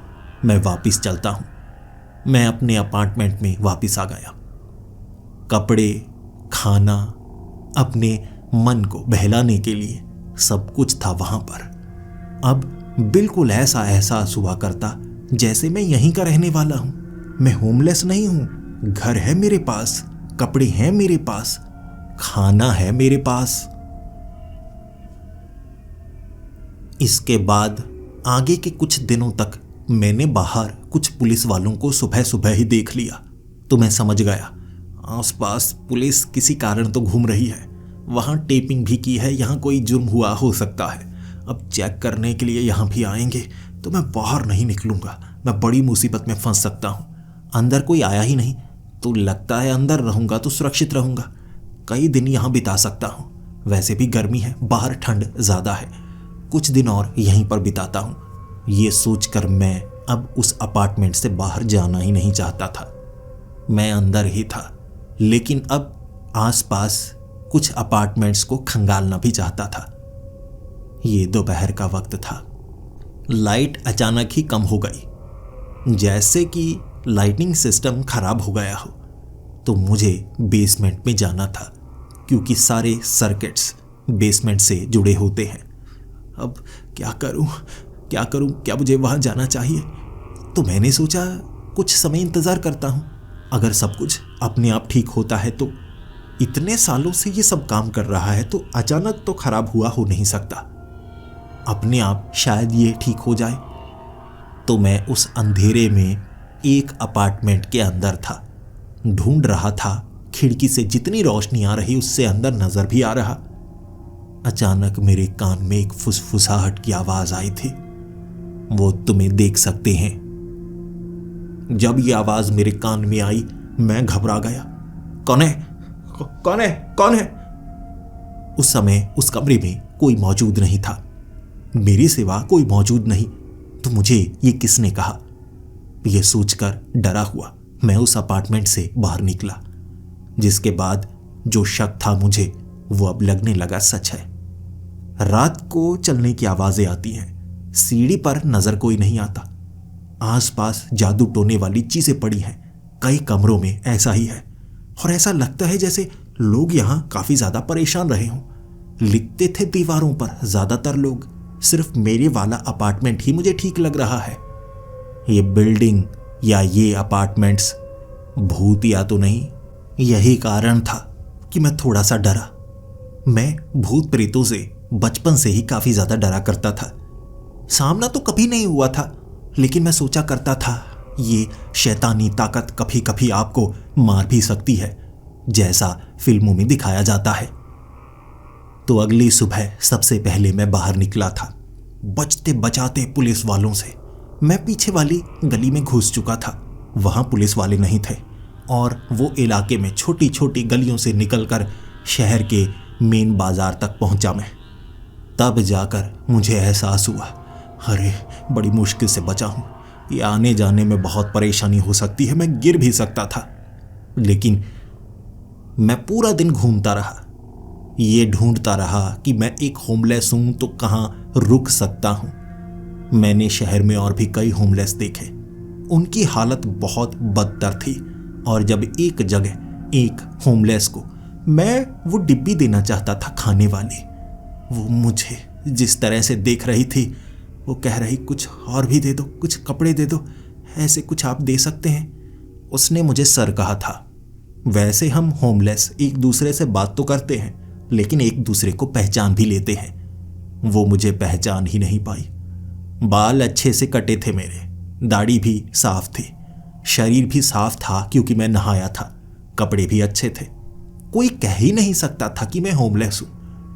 मैं वापस चलता हूँ। मैं अपने अपार्टमेंट में वापस आ गया। कपड़े, खाना, अपने मन को बहलाने के लिए सब कुछ था वहां पर। अब बिल्कुल ऐसा एहसास हुआ करता जैसे मैं यहीं का रहने वाला हूं। मैं होमलेस नहीं हूं, घर है मेरे पास, कपड़े हैं मेरे पास, खाना है मेरे पास। इसके बाद आगे के कुछ दिनों तक मैंने बाहर कुछ पुलिस वालों को सुबह सुबह ही देख लिया, तो मैं समझ गया आसपास पुलिस किसी कारण तो घूम रही है। वहां टेपिंग भी की है, यहां कोई जुर्म हुआ हो सकता है। अब चेक करने के लिए यहां भी आएंगे तो मैं बाहर नहीं निकलूंगा, मैं बड़ी मुसीबत में फंस सकता हूं। अंदर कोई आया ही नहीं, तो लगता है अंदर रहूंगा तो सुरक्षित रहूंगा, कई दिन यहां बिता सकता हूं। वैसे भी गर्मी है, बाहर ठंड ज्यादा है, कुछ दिन और यहीं पर बिताता हूं। ये सोचकर मैं अब उस अपार्टमेंट से बाहर जाना ही नहीं चाहता था। मैं अंदर ही था, लेकिन अब आसपास कुछ अपार्टमेंट्स को खंगालना भी चाहता था। ये दोपहर का वक्त था। लाइट अचानक ही कम हो गई, जैसे कि लाइटिंग सिस्टम खराब हो गया हो। तो मुझे बेसमेंट में जाना था, क्योंकि सारे सर्किट्स बेसमेंट से जुड़े होते हैं। अब क्या करूं, क्या मुझे वहां जाना चाहिए? तो मैंने सोचा कुछ समय इंतजार करता हूं, अगर सब कुछ अपने आप ठीक होता है तो इतने सालों से ये सब काम कर रहा है तो अचानक तो खराब हुआ हो नहीं सकता। अपने आप शायद ये ठीक हो जाए। तो मैं उस अंधेरे में एक अपार्टमेंट के अंदर था, ढूंढ रहा था। खिड़की से जितनी रोशनी आ रही उससे अंदर नजर भी आ रहा। अचानक मेरे कान में एक फुसफुसाहट की आवाज आई थी। वो तुम्हें देख सकते हैं। जब ये आवाज मेरे कान में आई मैं घबरा गया। कौन है? कौन है? कौन है? उस समय उस कमरे में कोई मौजूद नहीं था, मेरे सिवा कोई मौजूद नहीं। तो मुझे ये किसने कहा? यह सोचकर डरा हुआ मैं उस अपार्टमेंट से बाहर निकला, जिसके बाद जो शक था मुझे वो अब लगने लगा सच है। रात को चलने की आवाजें आती हैं, सीढ़ी पर नजर कोई नहीं आता। आसपास जादू टोने वाली चीजें पड़ी हैं। कई कमरों में ऐसा ही है और ऐसा लगता है जैसे लोग यहां काफी ज्यादा परेशान रहे हों। लिखते थे दीवारों पर ज्यादातर लोग। सिर्फ मेरे वाला अपार्टमेंट ही मुझे ठीक लग रहा है। ये बिल्डिंग या ये अपार्टमेंट्स भूतिया तो नहीं। यही कारण था कि मैं थोड़ा सा डरा। मैं भूत प्रेतों से बचपन से ही काफी ज्यादा डरा करता था। सामना तो कभी नहीं हुआ था, लेकिन मैं सोचा करता था ये शैतानी ताकत कभी कभी आपको मार भी सकती है, जैसा फिल्मों में दिखाया जाता है। तो अगली सुबह सबसे पहले मैं बाहर निकला था, बचते बचाते पुलिस वालों से। मैं पीछे वाली गली में घुस चुका था। वहां पुलिस वाले नहीं थे और वो इलाके में छोटी छोटी गलियों से निकलकर शहर के मेन बाजार तक पहुंचा मैं। तब जाकर मुझे एहसास हुआ, अरे बड़ी मुश्किल से बचा हूं। ये आने जाने में बहुत परेशानी हो सकती है, मैं गिर भी सकता था। लेकिन मैं पूरा दिन घूमता रहा, ये ढूंढता रहा कि मैं एक होमलेस हूं तो कहां रुक सकता हूं। मैंने शहर में और भी कई होमलेस देखे, उनकी हालत बहुत बदतर थी। और जब एक जगह एक होमलेस को मैं वो डिब्बी देना चाहता था खाने वाली, वो मुझे जिस तरह से देख रही थी, वो कह रही कुछ और भी दे दो, कुछ कपड़े दे दो, ऐसे कुछ आप दे सकते हैं। उसने मुझे सर कहा था। वैसे हम होमलेस एक दूसरे से बात तो करते हैं, लेकिन एक दूसरे को पहचान भी लेते हैं। वो मुझे पहचान ही नहीं पाई। बाल अच्छे से कटे थे मेरे, दाढ़ी भी साफ थी, शरीर भी साफ था क्योंकि मैं नहाया था, कपड़े भी अच्छे थे। कोई कह ही नहीं सकता था कि मैं होमलेस हूं।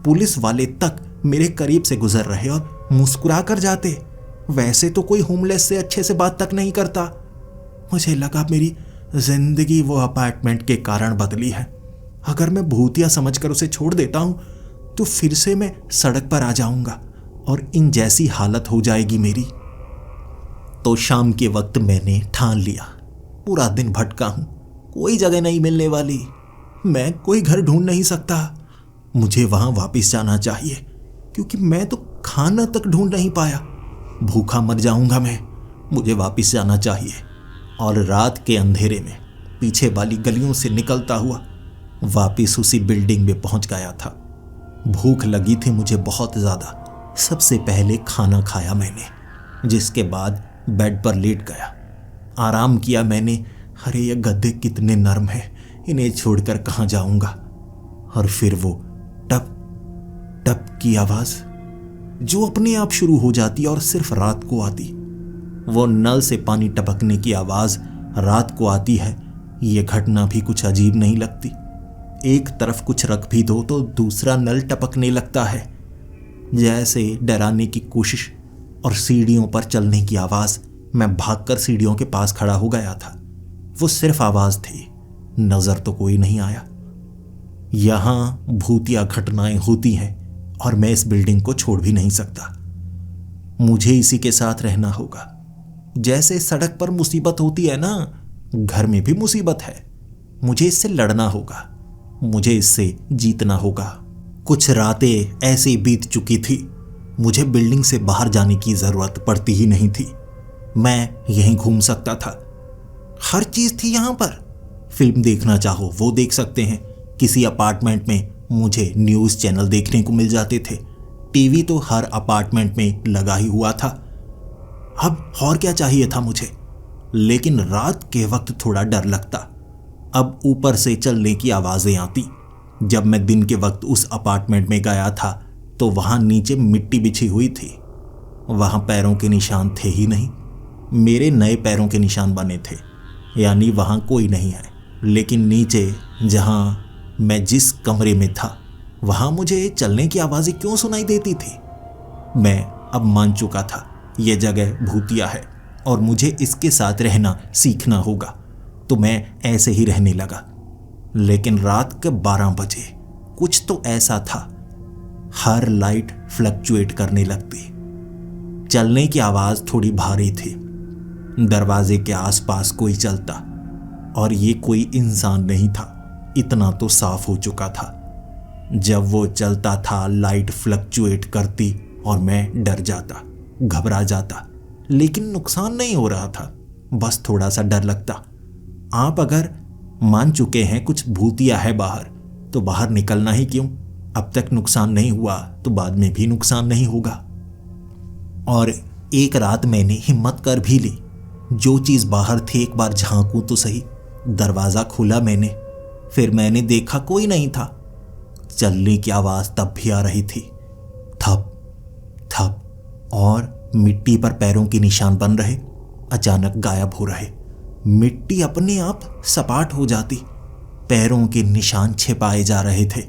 पुलिस वाले तक मेरे करीब से गुजर रहे और मुस्कुरा कर जाते। वैसे तो कोई होमलेस से अच्छे से बात तक नहीं करता। मुझे लगा मेरी जिंदगी वो अपार्टमेंट के कारण बदली है। अगर मैं भूतिया समझकर उसे छोड़ देता हूं तो फिर से मैं सड़क पर आ जाऊंगा और इन जैसी हालत हो जाएगी मेरी। तो शाम के वक्त मैंने ठान लिया, पूरा दिन भटका हूं, कोई जगह नहीं मिलने वाली, मैं कोई घर ढूंढ नहीं सकता। मुझे वहां वापस जाना चाहिए क्योंकि मैं तो खाना तक ढूंढ नहीं पाया। भूखा मर जाऊंगा मैं, मुझे वापस जाना चाहिए। और रात के अंधेरे में पीछे वाली गलियों से निकलता हुआ वापस उसी बिल्डिंग में पहुंच गया था। भूख लगी थी मुझे बहुत ज़्यादा। सबसे पहले खाना खाया मैंने, जिसके बाद बेड पर लेट गया। आराम किया मैंने। अरे ये गद्दे कितने नरम हैं, इन्हें छोड़कर कहाँ जाऊंगा। और फिर वो टप टप की आवाज़ जो अपने आप शुरू हो जाती और सिर्फ रात को आती। वो नल से पानी टपकने की आवाज़ रात को आती है। ये घटना भी कुछ अजीब नहीं लगती। एक तरफ कुछ रख भी दो तो दूसरा नल टपकने लगता है, जैसे डराने की कोशिश। और सीढ़ियों पर चलने की आवाज़। मैं भागकर सीढ़ियों के पास खड़ा हो गया था। वो सिर्फ आवाज़ थी, नज़र तो कोई नहीं आया। यहां भूतिया घटनाएं होती हैं और मैं इस बिल्डिंग को छोड़ भी नहीं सकता। मुझे इसी के साथ रहना होगा। जैसे सड़क पर मुसीबत होती है ना, घर में भी मुसीबत है। मुझे इससे लड़ना होगा, मुझे इससे जीतना होगा। कुछ रातें ऐसी बीत चुकी थी, मुझे बिल्डिंग से बाहर जाने की जरूरत पड़ती ही नहीं थी। मैं यहीं घूम सकता था, हर चीज थी यहां पर। फिल्म देखना चाहो वो देख सकते हैं। किसी अपार्टमेंट में मुझे न्यूज़ चैनल देखने को मिल जाते थे। टीवी तो हर अपार्टमेंट में लगा ही हुआ था। अब और क्या चाहिए था मुझे। लेकिन रात के वक्त थोड़ा डर लगता। अब ऊपर से चलने की आवाज़ें आती, जब मैं दिन के वक्त उस अपार्टमेंट में गया था तो वहां नीचे मिट्टी बिछी हुई थी। वहां पैरों के निशान थे ही नहीं। मेरे नए पैरों के निशान बने थे, यानी वहां कोई नहीं है। लेकिन नीचे जहां मैं जिस कमरे में था वहां मुझे चलने की आवाज़ें क्यों सुनाई देती थी। मैं अब मान चुका था यह जगह भूतिया है और मुझे इसके साथ रहना सीखना होगा, तो मैं ऐसे ही रहने लगा। लेकिन रात के 12 बजे कुछ तो ऐसा था, हर लाइट फ्लक्चुएट करने लगती। चलने की आवाज़ थोड़ी भारी थी। दरवाजे के आसपास कोई चलता और ये कोई इंसान नहीं था, इतना तो साफ हो चुका था। जब वो चलता था लाइट फ्लक्चुएट करती और मैं डर जाता, घबरा जाता, लेकिन नुकसान नहीं हो रहा था, बस थोड़ा सा डर लगता। आप अगर मान चुके हैं कुछ भूतिया है बाहर, तो बाहर निकलना ही क्यों? अब तक नुकसान नहीं हुआ तो बाद में भी नुकसान नहीं होगा। और एक रात मैंने हिम्मत कर भी ली, जो चीज़ बाहर थी एक बार झांकूं तो सही। दरवाज़ा खोला मैंने, फिर मैंने देखा कोई नहीं था। चलने की आवाज़ तब भी आ रही थी, थप थप, और मिट्टी पर पैरों के निशान बन रहे, अचानक गायब हो रहे। मिट्टी अपने आप सपाट हो जाती, पैरों के निशान छिपाए जा रहे थे,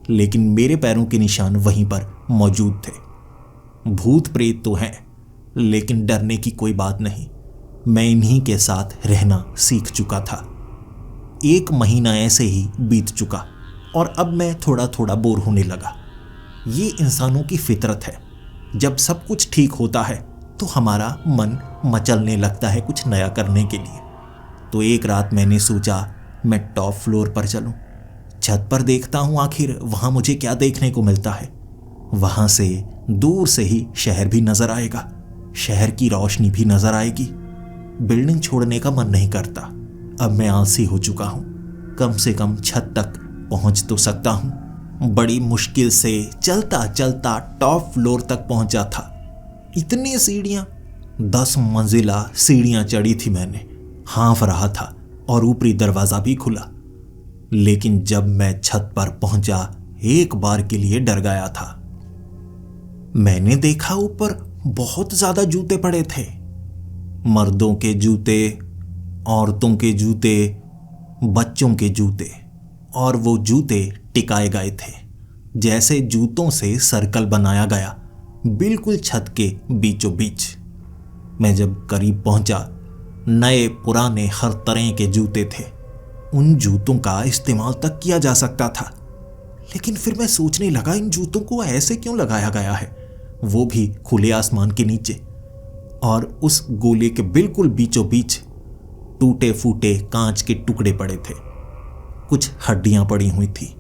लेकिन मेरे पैरों के निशान वहीं पर मौजूद थे। भूत प्रेत तो हैं, लेकिन डरने की कोई बात नहीं। मैं इन्हीं के साथ रहना सीख चुका था। 1 महीना ऐसे ही बीत चुका और अब मैं थोड़ा थोड़ा बोर होने लगा। ये इंसानों की फितरत है, जब सब कुछ ठीक होता है तो हमारा मन मचलने लगता है कुछ नया करने के लिए। तो एक रात मैंने सोचा मैं टॉप फ्लोर पर चलूं, छत पर देखता हूं आखिर वहां मुझे क्या देखने को मिलता है। वहां से दूर से ही शहर भी नजर आएगा, शहर की रोशनी भी नजर आएगी। बिल्डिंग छोड़ने का मन नहीं करता, अब मैं आलसी हो चुका हूं। कम से कम छत तक पहुंच तो सकता हूं। बड़ी मुश्किल से चलता चलता टॉप फ्लोर तक पहुंचा था। इतनी सीढ़ियां, 10 मंजिला सीढ़ियां चढ़ी थी मैंने, हाँफ रहा था और ऊपरी दरवाजा भी खुला। लेकिन जब मैं छत पर पहुंचा एक बार के लिए डर गया था। मैंने देखा ऊपर बहुत ज्यादा जूते पड़े थे, मर्दों के जूते, औरतों के जूते, बच्चों के जूते, और वो जूते टिकाए गए थे, जैसे जूतों से सर्कल बनाया गया, बिल्कुल छत के बीचों बीच। मैं जब करीब पहुंचा, नए पुराने हर तरह के जूते थे। उन जूतों का इस्तेमाल तक किया जा सकता था। लेकिन फिर मैं सोचने लगा, इन जूतों को ऐसे क्यों लगाया गया है, वो भी खुले आसमान के नीचे। और उस गोले के बिल्कुल बीचों बीच टूटे फूटे कांच के टुकड़े पड़े थे, कुछ हड्डियां पड़ी हुई थी।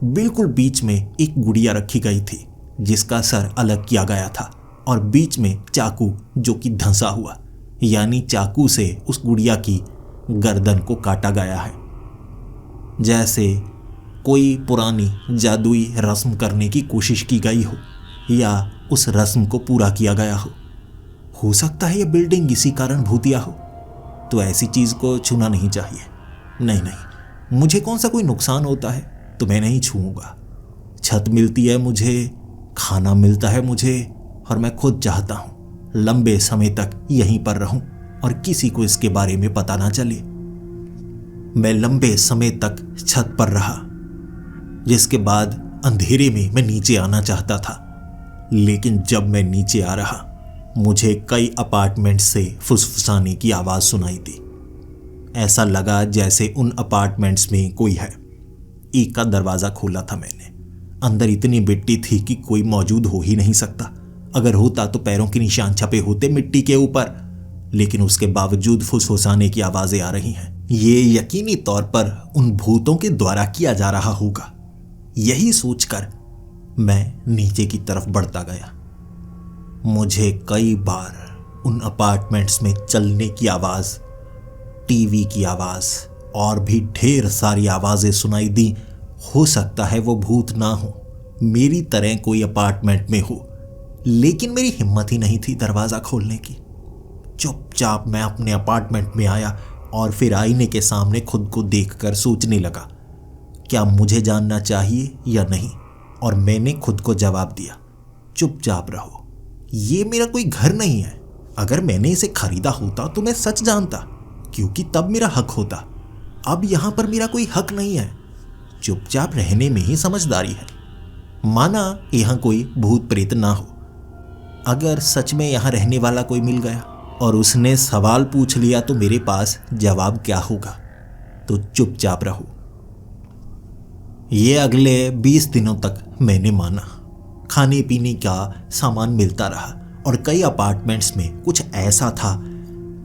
बिल्कुल बीच में एक गुड़िया रखी गई थी जिसका सर अलग किया गया था, और बीच में चाकू जो कि धंसा हुआ, यानी चाकू से उस गुड़िया की गर्दन को काटा गया है, जैसे कोई पुरानी जादुई रस्म करने की कोशिश की गई हो या उस रस्म को पूरा किया गया हो सकता है यह बिल्डिंग इसी कारण भूतिया हो। तो ऐसी चीज को छूना नहीं चाहिए। नहीं नहीं, मुझे कौन सा कोई नुकसान होता है तो मैं नहीं छूऊंगा। छत मिलती है मुझे, खाना मिलता है मुझे, और मैं खुद चाहता हूं लंबे समय तक यहीं पर रहूं और किसी को इसके बारे में पता ना चले। मैं लंबे समय तक छत पर रहा, जिसके बाद अंधेरे में मैं नीचे आना चाहता था। लेकिन जब मैं नीचे आ रहा, मुझे कई अपार्टमेंट से फुसफुसाने की आवाज सुनाई दी। ऐसा लगा जैसे उन अपार्टमेंट्स में कोई है। एक का दरवाजा खोला था मैंने। अंदर इतनी मिट्टी थी कि कोई मौजूद हो ही नहीं सकता। अगर होता तो पैरों के निशान छपे होते मिट्टी के ऊपर, लेकिन उसके बावजूद फुसफुसाने की आवाजें आ रही हैं। ये यकीनी तौर पर उन भूतों के द्वारा किया जा रहा होगा। यही सोचकर मैं नीचे की तरफ बढ़ता गया। मुझे कई बार उन अपार्टमेंट्स में चलने की आवाज, टीवी की आवाज और भी ढेर सारी आवाजें सुनाई दी। हो सकता है वो भूत ना हो, मेरी तरह कोई अपार्टमेंट में हो, लेकिन मेरी हिम्मत ही नहीं थी दरवाजा खोलने की। चुपचाप मैं अपने अपार्टमेंट में आया और फिर आईने के सामने खुद को देखकर सोचने लगा, क्या मुझे जानना चाहिए या नहीं, और मैंने खुद को जवाब दिया, चुपचाप रहो, ये मेरा कोई घर नहीं है। अगर मैंने इसे खरीदा होता तो मैं सच जानता, क्योंकि तब मेरा हक होता। अब यहां पर मेरा कोई हक नहीं है। चुपचाप रहने में ही समझदारी है। माना यहां कोई भूत प्रेत ना हो, अगर सच में यहां रहने वाला कोई मिल गया और उसने सवाल पूछ लिया तो मेरे पास जवाब क्या होगा? तो चुपचाप रहो। ये अगले 20 दिनों तक मैंने माना। खाने पीने का सामान मिलता रहा और कई अपार्टमेंट्स में कुछ ऐसा था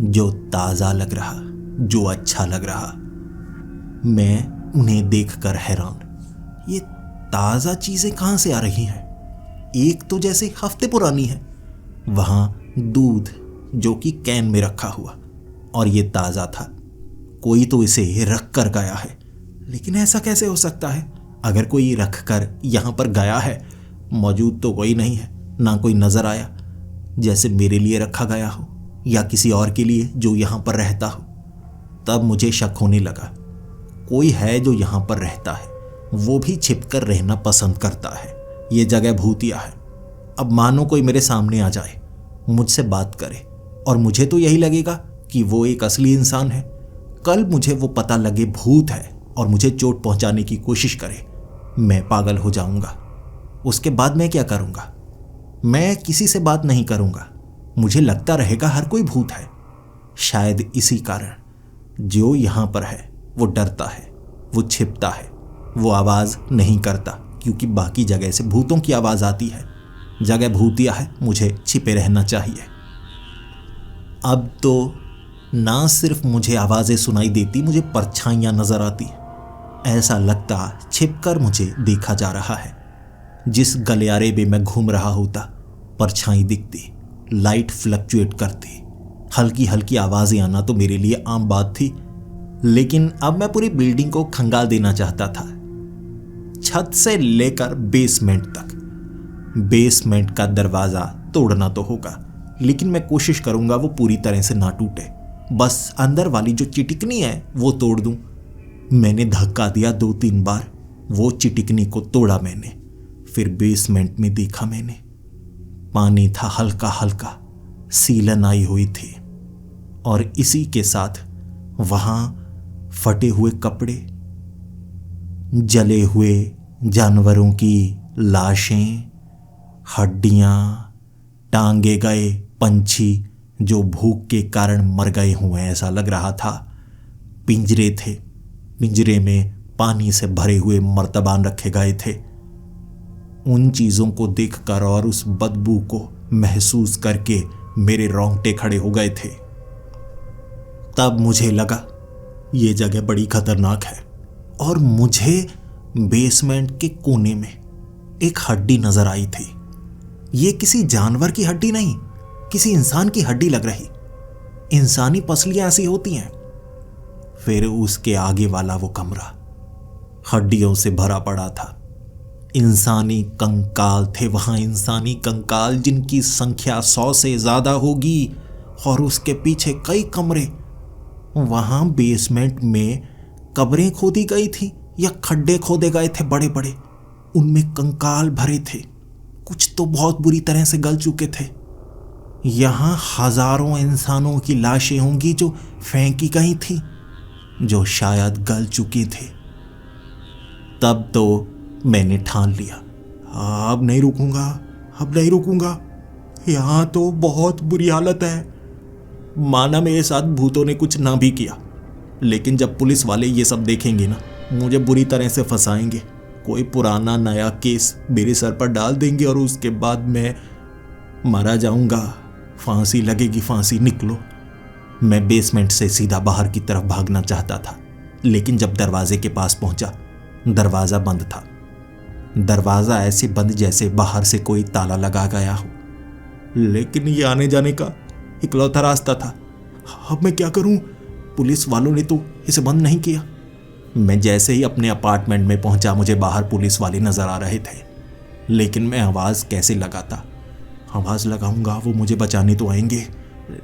जो ताज़ा लग रहा, जो अच्छा लग रहा। मैं उन्हें देखकर हैरान, ये ताज़ा चीज़ें कहाँ से आ रही हैं? एक तो जैसे हफ्ते पुरानी है, वहाँ दूध जो कि कैन में रखा हुआ, और ये ताज़ा था। कोई तो इसे रख कर गया है। लेकिन ऐसा कैसे हो सकता है? अगर कोई रख कर यहाँ पर गया है, मौजूद तो कोई नहीं है, ना कोई नज़र आया, जैसे मेरे लिए रखा गया हो या किसी और के लिए जो यहाँ पर रहता हो। तब मुझे शक होने लगा, कोई है जो यहाँ पर रहता है, वो भी छिपकर रहना पसंद करता है। ये जगह भूतिया है। अब मानो कोई मेरे सामने आ जाए, मुझसे बात करे, और मुझे तो यही लगेगा कि वो एक असली इंसान है। कल मुझे वो पता लगे भूत है और मुझे चोट पहुंचाने की कोशिश करे, मैं पागल हो जाऊंगा। उसके बाद मैं क्या करूंगा? मैं किसी से बात नहीं करूंगा। मुझे लगता रहेगा हर कोई भूत है। शायद इसी कारण जो यहां पर है वो डरता है, वो छिपता है, वो आवाज नहीं करता, क्योंकि बाकी जगह से भूतों की आवाज आती है। जगह भूतिया है, मुझे छिपे रहना चाहिए। अब तो ना सिर्फ मुझे आवाजें सुनाई देती, मुझे परछाइयां नजर आती। ऐसा लगता छिपकर मुझे देखा जा रहा है। जिस गलियारे में मैं घूम रहा होता, परछाई दिखती, लाइट फ्लक्चुएट करती, हल्की हल्की आवाजें आना तो मेरे लिए आम बात थी। लेकिन अब मैं पूरी बिल्डिंग को खंगाल देना चाहता था, छत से लेकर बेसमेंट तक। बेसमेंट का दरवाजा तोड़ना तो होगा, लेकिन मैं कोशिश करूंगा वो पूरी तरह से ना टूटे। बस अंदर वाली जो चिटिकनी है वो तोड़ दूं। मैंने धक्का दिया 2-3 बार, वो चिटिकनी को तोड़ा मैंने। फिर बेसमेंट में देखा मैंने, पानी था हल्का हल्का, सीलन आई हुई थी, और इसी के साथ वहां फटे हुए कपड़े, जले हुए जानवरों की लाशें, हड्डियां, टांगे गए पंछी जो भूख के कारण मर गए हुए ऐसा लग रहा था। पिंजरे थे, पिंजरे में पानी से भरे हुए मर्तबान रखे गए थे। उन चीजों को देखकर और उस बदबू को महसूस करके मेरे रोंगटे खड़े हो गए थे। तब मुझे लगा ये जगह बड़ी खतरनाक है, और मुझे बेसमेंट के कोने में एक हड्डी नजर आई थी। ये किसी जानवर की हड्डी नहीं, किसी इंसान की हड्डी लग रही। इंसानी पसलियां ऐसी होती हैं। फिर उसके आगे वाला वो कमरा हड्डियों से भरा पड़ा था। इंसानी कंकाल थे वहां, इंसानी कंकाल जिनकी संख्या 100 से ज्यादा होगी, और उसके पीछे कई कमरे। वहां बेसमेंट में कब्रें खोदी गई थी या खड्डे खोदे गए थे बड़े बड़े, उनमें कंकाल भरे थे। कुछ तो बहुत बुरी तरह से गल चुके थे। यहां हजारों इंसानों की लाशें होंगी जो फेंकी गई थी, जो शायद गल चुके थे। तब तो मैंने ठान लिया, अब नहीं रुकूंगा, अब नहीं रुकूंगा। यहां तो बहुत बुरी हालत है। माना मेरे साथ भूतों ने कुछ ना भी किया, लेकिन जब पुलिस वाले ये सब देखेंगे ना, मुझे बुरी तरह से फंसाएंगे। कोई पुराना नया केस मेरे सर पर डाल देंगे और उसके बाद मैं मारा जाऊंगा। फांसी लगेगी, फांसी निकलो। मैं बेसमेंट से सीधा बाहर की तरफ भागना चाहता था, लेकिन जब दरवाजे के पास पहुंचा, दरवाजा बंद था। दरवाजा ऐसे बंद जैसे बाहर से कोई ताला लगा गया हो। लेकिन ये आने जाने का इकलौता रास्ता था। अब मैं क्या करूं? पुलिस वालों ने तो इसे बंद नहीं किया। मैं जैसे ही अपने अपार्टमेंट में पहुंचा, मुझे बाहर पुलिस वाले नजर आ रहे थे, लेकिन मैं आवाज कैसे लगाता? आवाज लगाऊंगा वो मुझे बचाने तो आएंगे,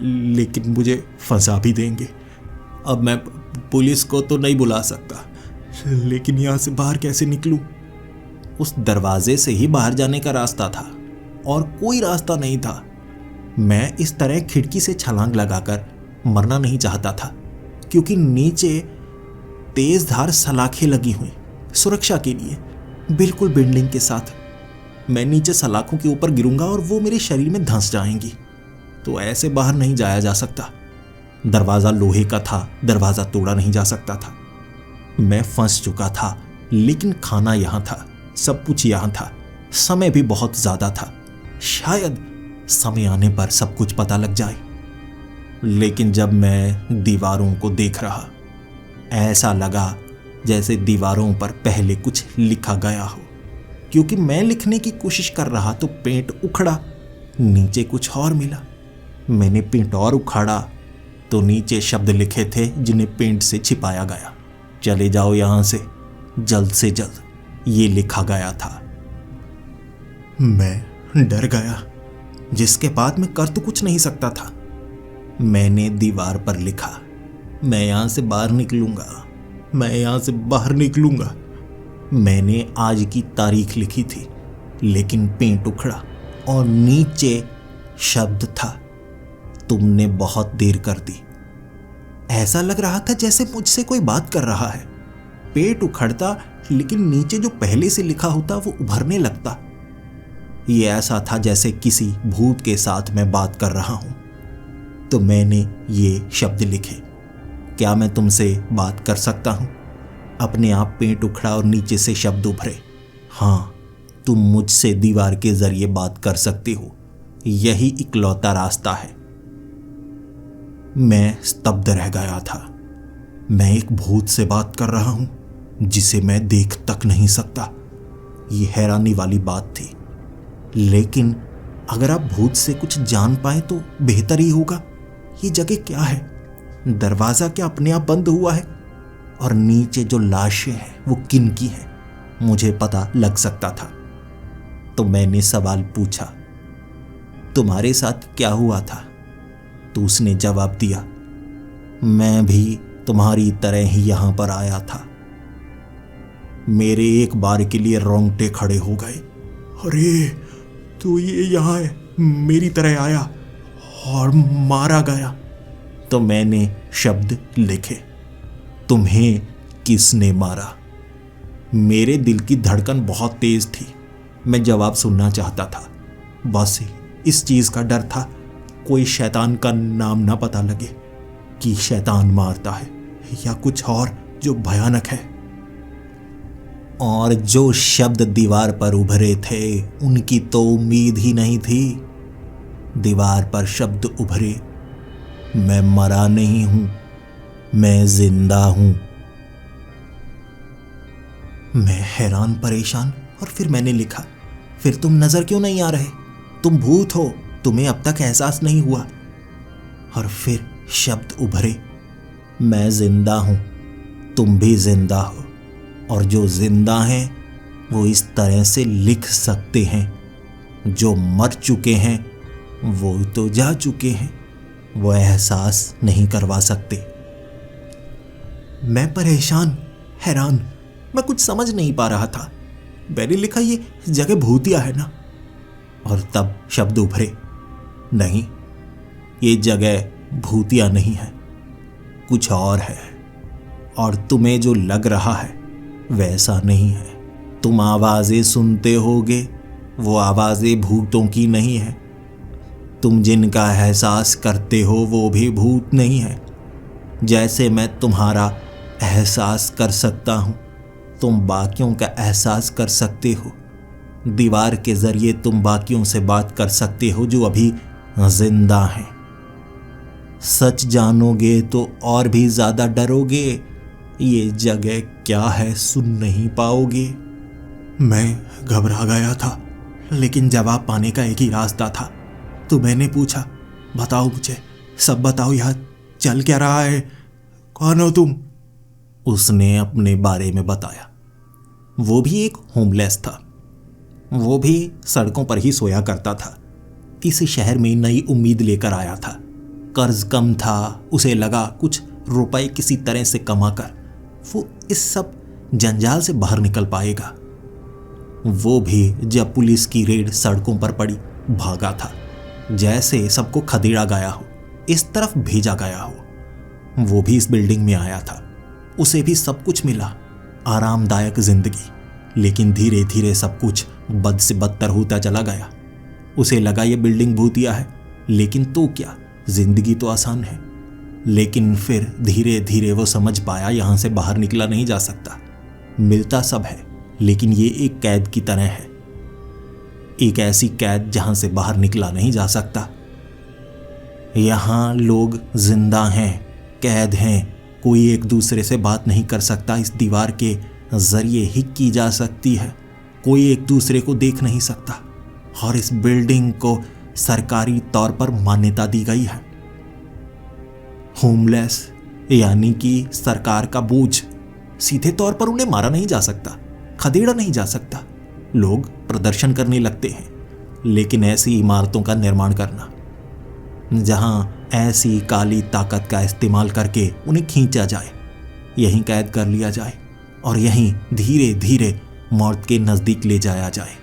लेकिन मुझे फंसा भी देंगे। अब मैं पुलिस को तो नहीं बुला सकता, लेकिन यहां से बाहर कैसे निकलूं? उस दरवाजे से ही बाहर जाने का रास्ता था और कोई रास्ता नहीं था। मैं इस तरह खिड़की से छलांग लगाकर मरना नहीं चाहता था, क्योंकि नीचे तेज धार सलाखें लगी हुई सुरक्षा के लिए, बिल्कुल बिल्डिंग के साथ। मैं नीचे सलाखों के ऊपर गिरूंगा और वो मेरे शरीर में धंस जाएंगी, तो ऐसे बाहर नहीं जाया जा सकता। दरवाजा लोहे का था, दरवाजा तोड़ा नहीं जा सकता था। मैं फंस चुका था, लेकिन खाना यहां था, सब कुछ यहां था, समय भी बहुत ज्यादा था। शायद समय आने पर सब कुछ पता लग जाए। लेकिन जब मैं दीवारों को देख रहा, ऐसा लगा जैसे दीवारों पर पहले कुछ लिखा गया हो, क्योंकि मैं लिखने की कोशिश कर रहा तो पेंट उखड़ा, नीचे कुछ और मिला। मैंने पेंट और उखाड़ा तो नीचे शब्द लिखे थे जिन्हें पेंट से छिपाया गया। चले जाओ यहां से, जल्द से जल्द, ये लिखा गया था। मैं डर गया, जिसके बाद मैं कर तो कुछ नहीं सकता था। मैंने दीवार पर लिखा, मैं यहां से बाहर निकलूंगा, मैं यहां से बाहर निकलूंगा। मैंने आज की तारीख लिखी थी, लेकिन पेंट उखड़ा और नीचे शब्द था, तुमने बहुत देर कर दी। ऐसा लग रहा था जैसे मुझसे कोई बात कर रहा है। पेट उखड़ता, लेकिन नीचे जो पहले से लिखा होता वो उभरने लगता। ये ऐसा था जैसे किसी भूत के साथ मैं बात कर रहा हूं। तो मैंने ये शब्द लिखे, क्या मैं तुमसे बात कर सकता हूं? अपने आप पेंट उखड़ा और नीचे से शब्द उभरे, हाँ, तुम मुझसे दीवार के जरिए बात कर सकते हो, यही इकलौता रास्ता है। मैं स्तब्ध रह गया था। मैं एक भूत से बात कर रहा हूं, जिसे मैं देख तक नहीं सकता। ये हैरानी वाली बात थी। लेकिन अगर आप भूत से कुछ जान पाए तो बेहतर ही होगा। ये जगह क्या है? दरवाजा क्या अपने आप बंद हुआ है? और नीचे जो लाशें हैं वो किन की हैं? मुझे पता लग सकता था। तो मैंने सवाल पूछा, तुम्हारे साथ क्या हुआ था? तो उसने जवाब दिया, मैं भी तुम्हारी तरह ही यहां पर आया था। मेरे एक बार के लिए रोंगटे खड़े हो गए। अरे, तो ये यहां है, मेरी तरह आया और मारा गया। तो मैंने शब्द लिखे, तुम्हें किसने मारा? मेरे दिल की धड़कन बहुत तेज थी। मैं जवाब सुनना चाहता था, बस इस चीज का डर था कोई शैतान का नाम ना पता लगे कि शैतान मारता है या कुछ और जो भयानक है। और जो शब्द दीवार पर उभरे थे उनकी तो उम्मीद ही नहीं थी। दीवार पर शब्द उभरे, मैं मरा नहीं हूं, मैं जिंदा हूं। मैं हैरान परेशान, और फिर मैंने लिखा, फिर तुम नजर क्यों नहीं आ रहे? तुम भूत हो, तुम्हें अब तक एहसास नहीं हुआ। और फिर शब्द उभरे, मैं जिंदा हूं, तुम भी जिंदा हो, और जो जिंदा हैं वो इस तरह से लिख सकते हैं। जो मर चुके हैं वो तो जा चुके हैं, वो एहसास नहीं करवा सकते। मैं परेशान, हैरान, मैं कुछ समझ नहीं पा रहा था। मैंने लिखा, ये जगह भूतिया है ना? और तब शब्द उभरे, नहीं, ये जगह भूतिया नहीं है, कुछ और है। और तुम्हें जो लग रहा है वैसा नहीं है। तुम आवाजें सुनते होगे, वो आवाजें भूतों की नहीं है। तुम जिनका एहसास करते हो वो भी भूत नहीं है। जैसे मैं तुम्हारा एहसास कर सकता हूं, तुम बाकियों का एहसास कर सकते हो। दीवार के जरिए तुम बाकियों से बात कर सकते हो जो अभी जिंदा हैं। सच जानोगे तो और भी ज्यादा डरोगे। ये जगह क्या है सुन नहीं पाओगे। मैं घबरा गया था, लेकिन जवाब पाने का एक ही रास्ता था। तो मैंने पूछा, बताओ मुझे, सब बताओ यार, चल क्या रहा है, कौन हो तुम? उसने अपने बारे में बताया। वो भी एक होमलेस था, वो भी सड़कों पर ही सोया करता था। इस शहर में नई उम्मीद लेकर आया था। कर्ज कम था, उसे लगा कुछ रुपए किसी तरह से कमाकर वो इस सब जंजाल से बाहर निकल पाएगा। वो भी जब पुलिस की रेड सड़कों पर पड़ी भागा था, जैसे सबको खदेड़ा गया हो, इस तरफ भेजा गया हो। वो भी इस बिल्डिंग में आया था, उसे भी सब कुछ मिला, आरामदायक जिंदगी, लेकिन धीरे धीरे सब कुछ बद से बदतर होता चला गया। उसे लगा ये बिल्डिंग भूतिया है, लेकिन तो क्या, जिंदगी तो आसान है। लेकिन फिर धीरे धीरे वो समझ पाया यहां से बाहर निकला नहीं जा सकता। मिलता सब है, लेकिन ये एक कैद की तरह है, एक ऐसी कैद जहां से बाहर निकला नहीं जा सकता। यहां लोग जिंदा हैं, कैद हैं, कोई एक दूसरे से बात नहीं कर सकता, इस दीवार के जरिए ही की जा सकती है, कोई एक दूसरे को देख नहीं सकता। और इस बिल्डिंग को सरकारी तौर पर मान्यता दी गई है। होमलेस यानी कि सरकार का बोझ। सीधे तौर पर उन्हें मारा नहीं जा सकता, खदेड़ा नहीं जा सकता। लोग प्रदर्शन करने लगते हैं, लेकिन ऐसी इमारतों का निर्माण करना जहां ऐसी काली ताकत का इस्तेमाल करके उन्हें खींचा जाए, यहीं कैद कर लिया जाए और यहीं धीरे धीरे मौत के नजदीक ले जाया जाए।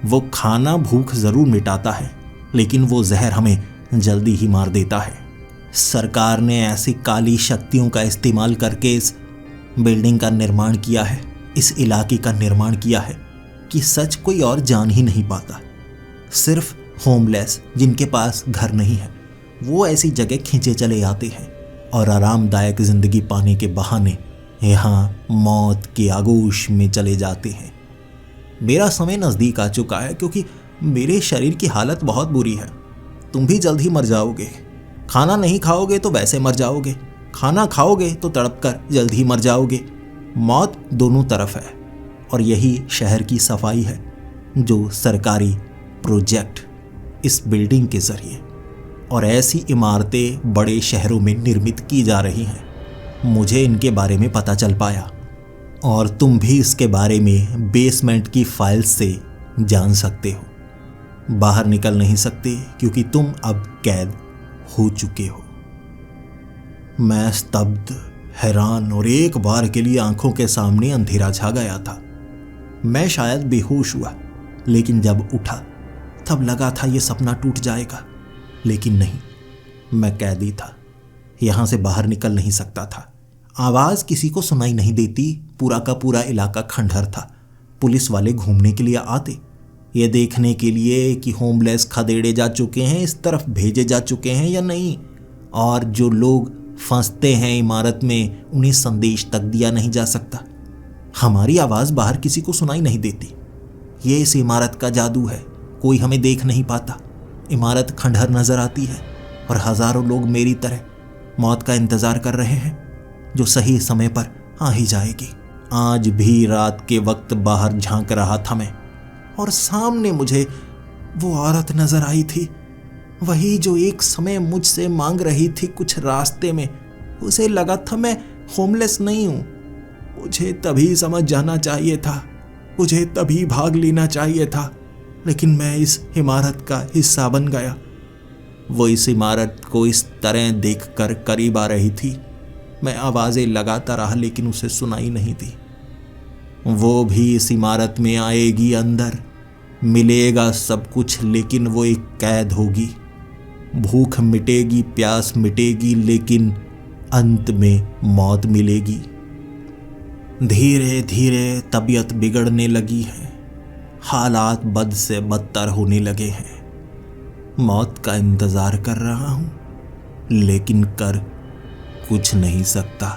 वो खाना भूख जरूर मिटाता है, लेकिन वो जहर हमें जल्दी ही मार देता है। सरकार ने ऐसी काली शक्तियों का इस्तेमाल करके इस बिल्डिंग का निर्माण किया है, इस इलाके का निर्माण किया है कि सच कोई और जान ही नहीं पाता। सिर्फ होमलेस जिनके पास घर नहीं है, वो ऐसी जगह खींचे चले आते हैं और आरामदायक जिंदगी पाने के बहाने यहाँ मौत के आगोश में चले जाते हैं। मेरा समय नज़दीक आ चुका है, क्योंकि मेरे शरीर की हालत बहुत बुरी है। तुम भी जल्द ही मर जाओगे। खाना नहीं खाओगे तो वैसे मर जाओगे, खाना खाओगे तो तड़पकर जल्द ही मर जाओगे। मौत दोनों तरफ है, और यही शहर की सफाई है जो सरकारी प्रोजेक्ट इस बिल्डिंग के जरिए और ऐसी इमारतें बड़े शहरों में निर्मित की जा रही हैं। मुझे इनके बारे में पता चल पाया, और तुम भी इसके बारे में बेसमेंट की फाइल्स से जान सकते हो। बाहर निकल नहीं सकते क्योंकि तुम अब कैद हो चुके हो। मैं स्तब्ध, हैरान और एक बार के लिए आंखों के सामने अंधेरा छा गया था। मैं शायद बेहोश हुआ, लेकिन जब उठा तब लगा था ये सपना टूट जाएगा, लेकिन नहीं, मैं कैदी था, यहां से बाहर निकल नहीं सकता था। आवाज किसी को सुनाई नहीं देती, पूरा का पूरा इलाका खंडहर था। पुलिस वाले घूमने के लिए आते, ये देखने के लिए कि होमलेस खदेड़े जा चुके हैं, इस तरफ भेजे जा चुके हैं या नहीं, और जो लोग फंसते हैं इमारत में उन्हें संदेश तक दिया नहीं जा सकता। हमारी आवाज बाहर किसी को सुनाई नहीं देती। ये इस इमारत का जादू है, कोई हमें देख नहीं पाता। इमारत खंडहर नजर आती है और हजारों लोग मेरी तरह मौत का इंतजार कर रहे हैं, जो सही समय पर आ ही जाएगी। आज भी रात के वक्त बाहर झांक रहा था मैं, और सामने मुझे वो औरत नजर आई थी, वही जो एक समय मुझसे मांग रही थी कुछ रास्ते में। उसे लगा था मैं होमलेस नहीं हूं। मुझे तभी समझ जाना चाहिए था, मुझे तभी भाग लेना चाहिए था, लेकिन मैं इस इमारत का हिस्सा बन गया। वो इस इमारत को इस तरह देखकर करीब आ रही थी। मैं आवाजें लगाता रहा, लेकिन उसे सुनाई नहीं दी। वो भी इस इमारत में आएगी, अंदर मिलेगा सब कुछ, लेकिन वो एक कैद होगी। भूख मिटेगी, प्यास मिटेगी, लेकिन अंत में मौत मिलेगी। धीरे धीरे तबीयत बिगड़ने लगी है, हालात बद से बदतर होने लगे हैं। मौत का इंतजार कर रहा हूं, लेकिन कर कुछ नहीं सकता।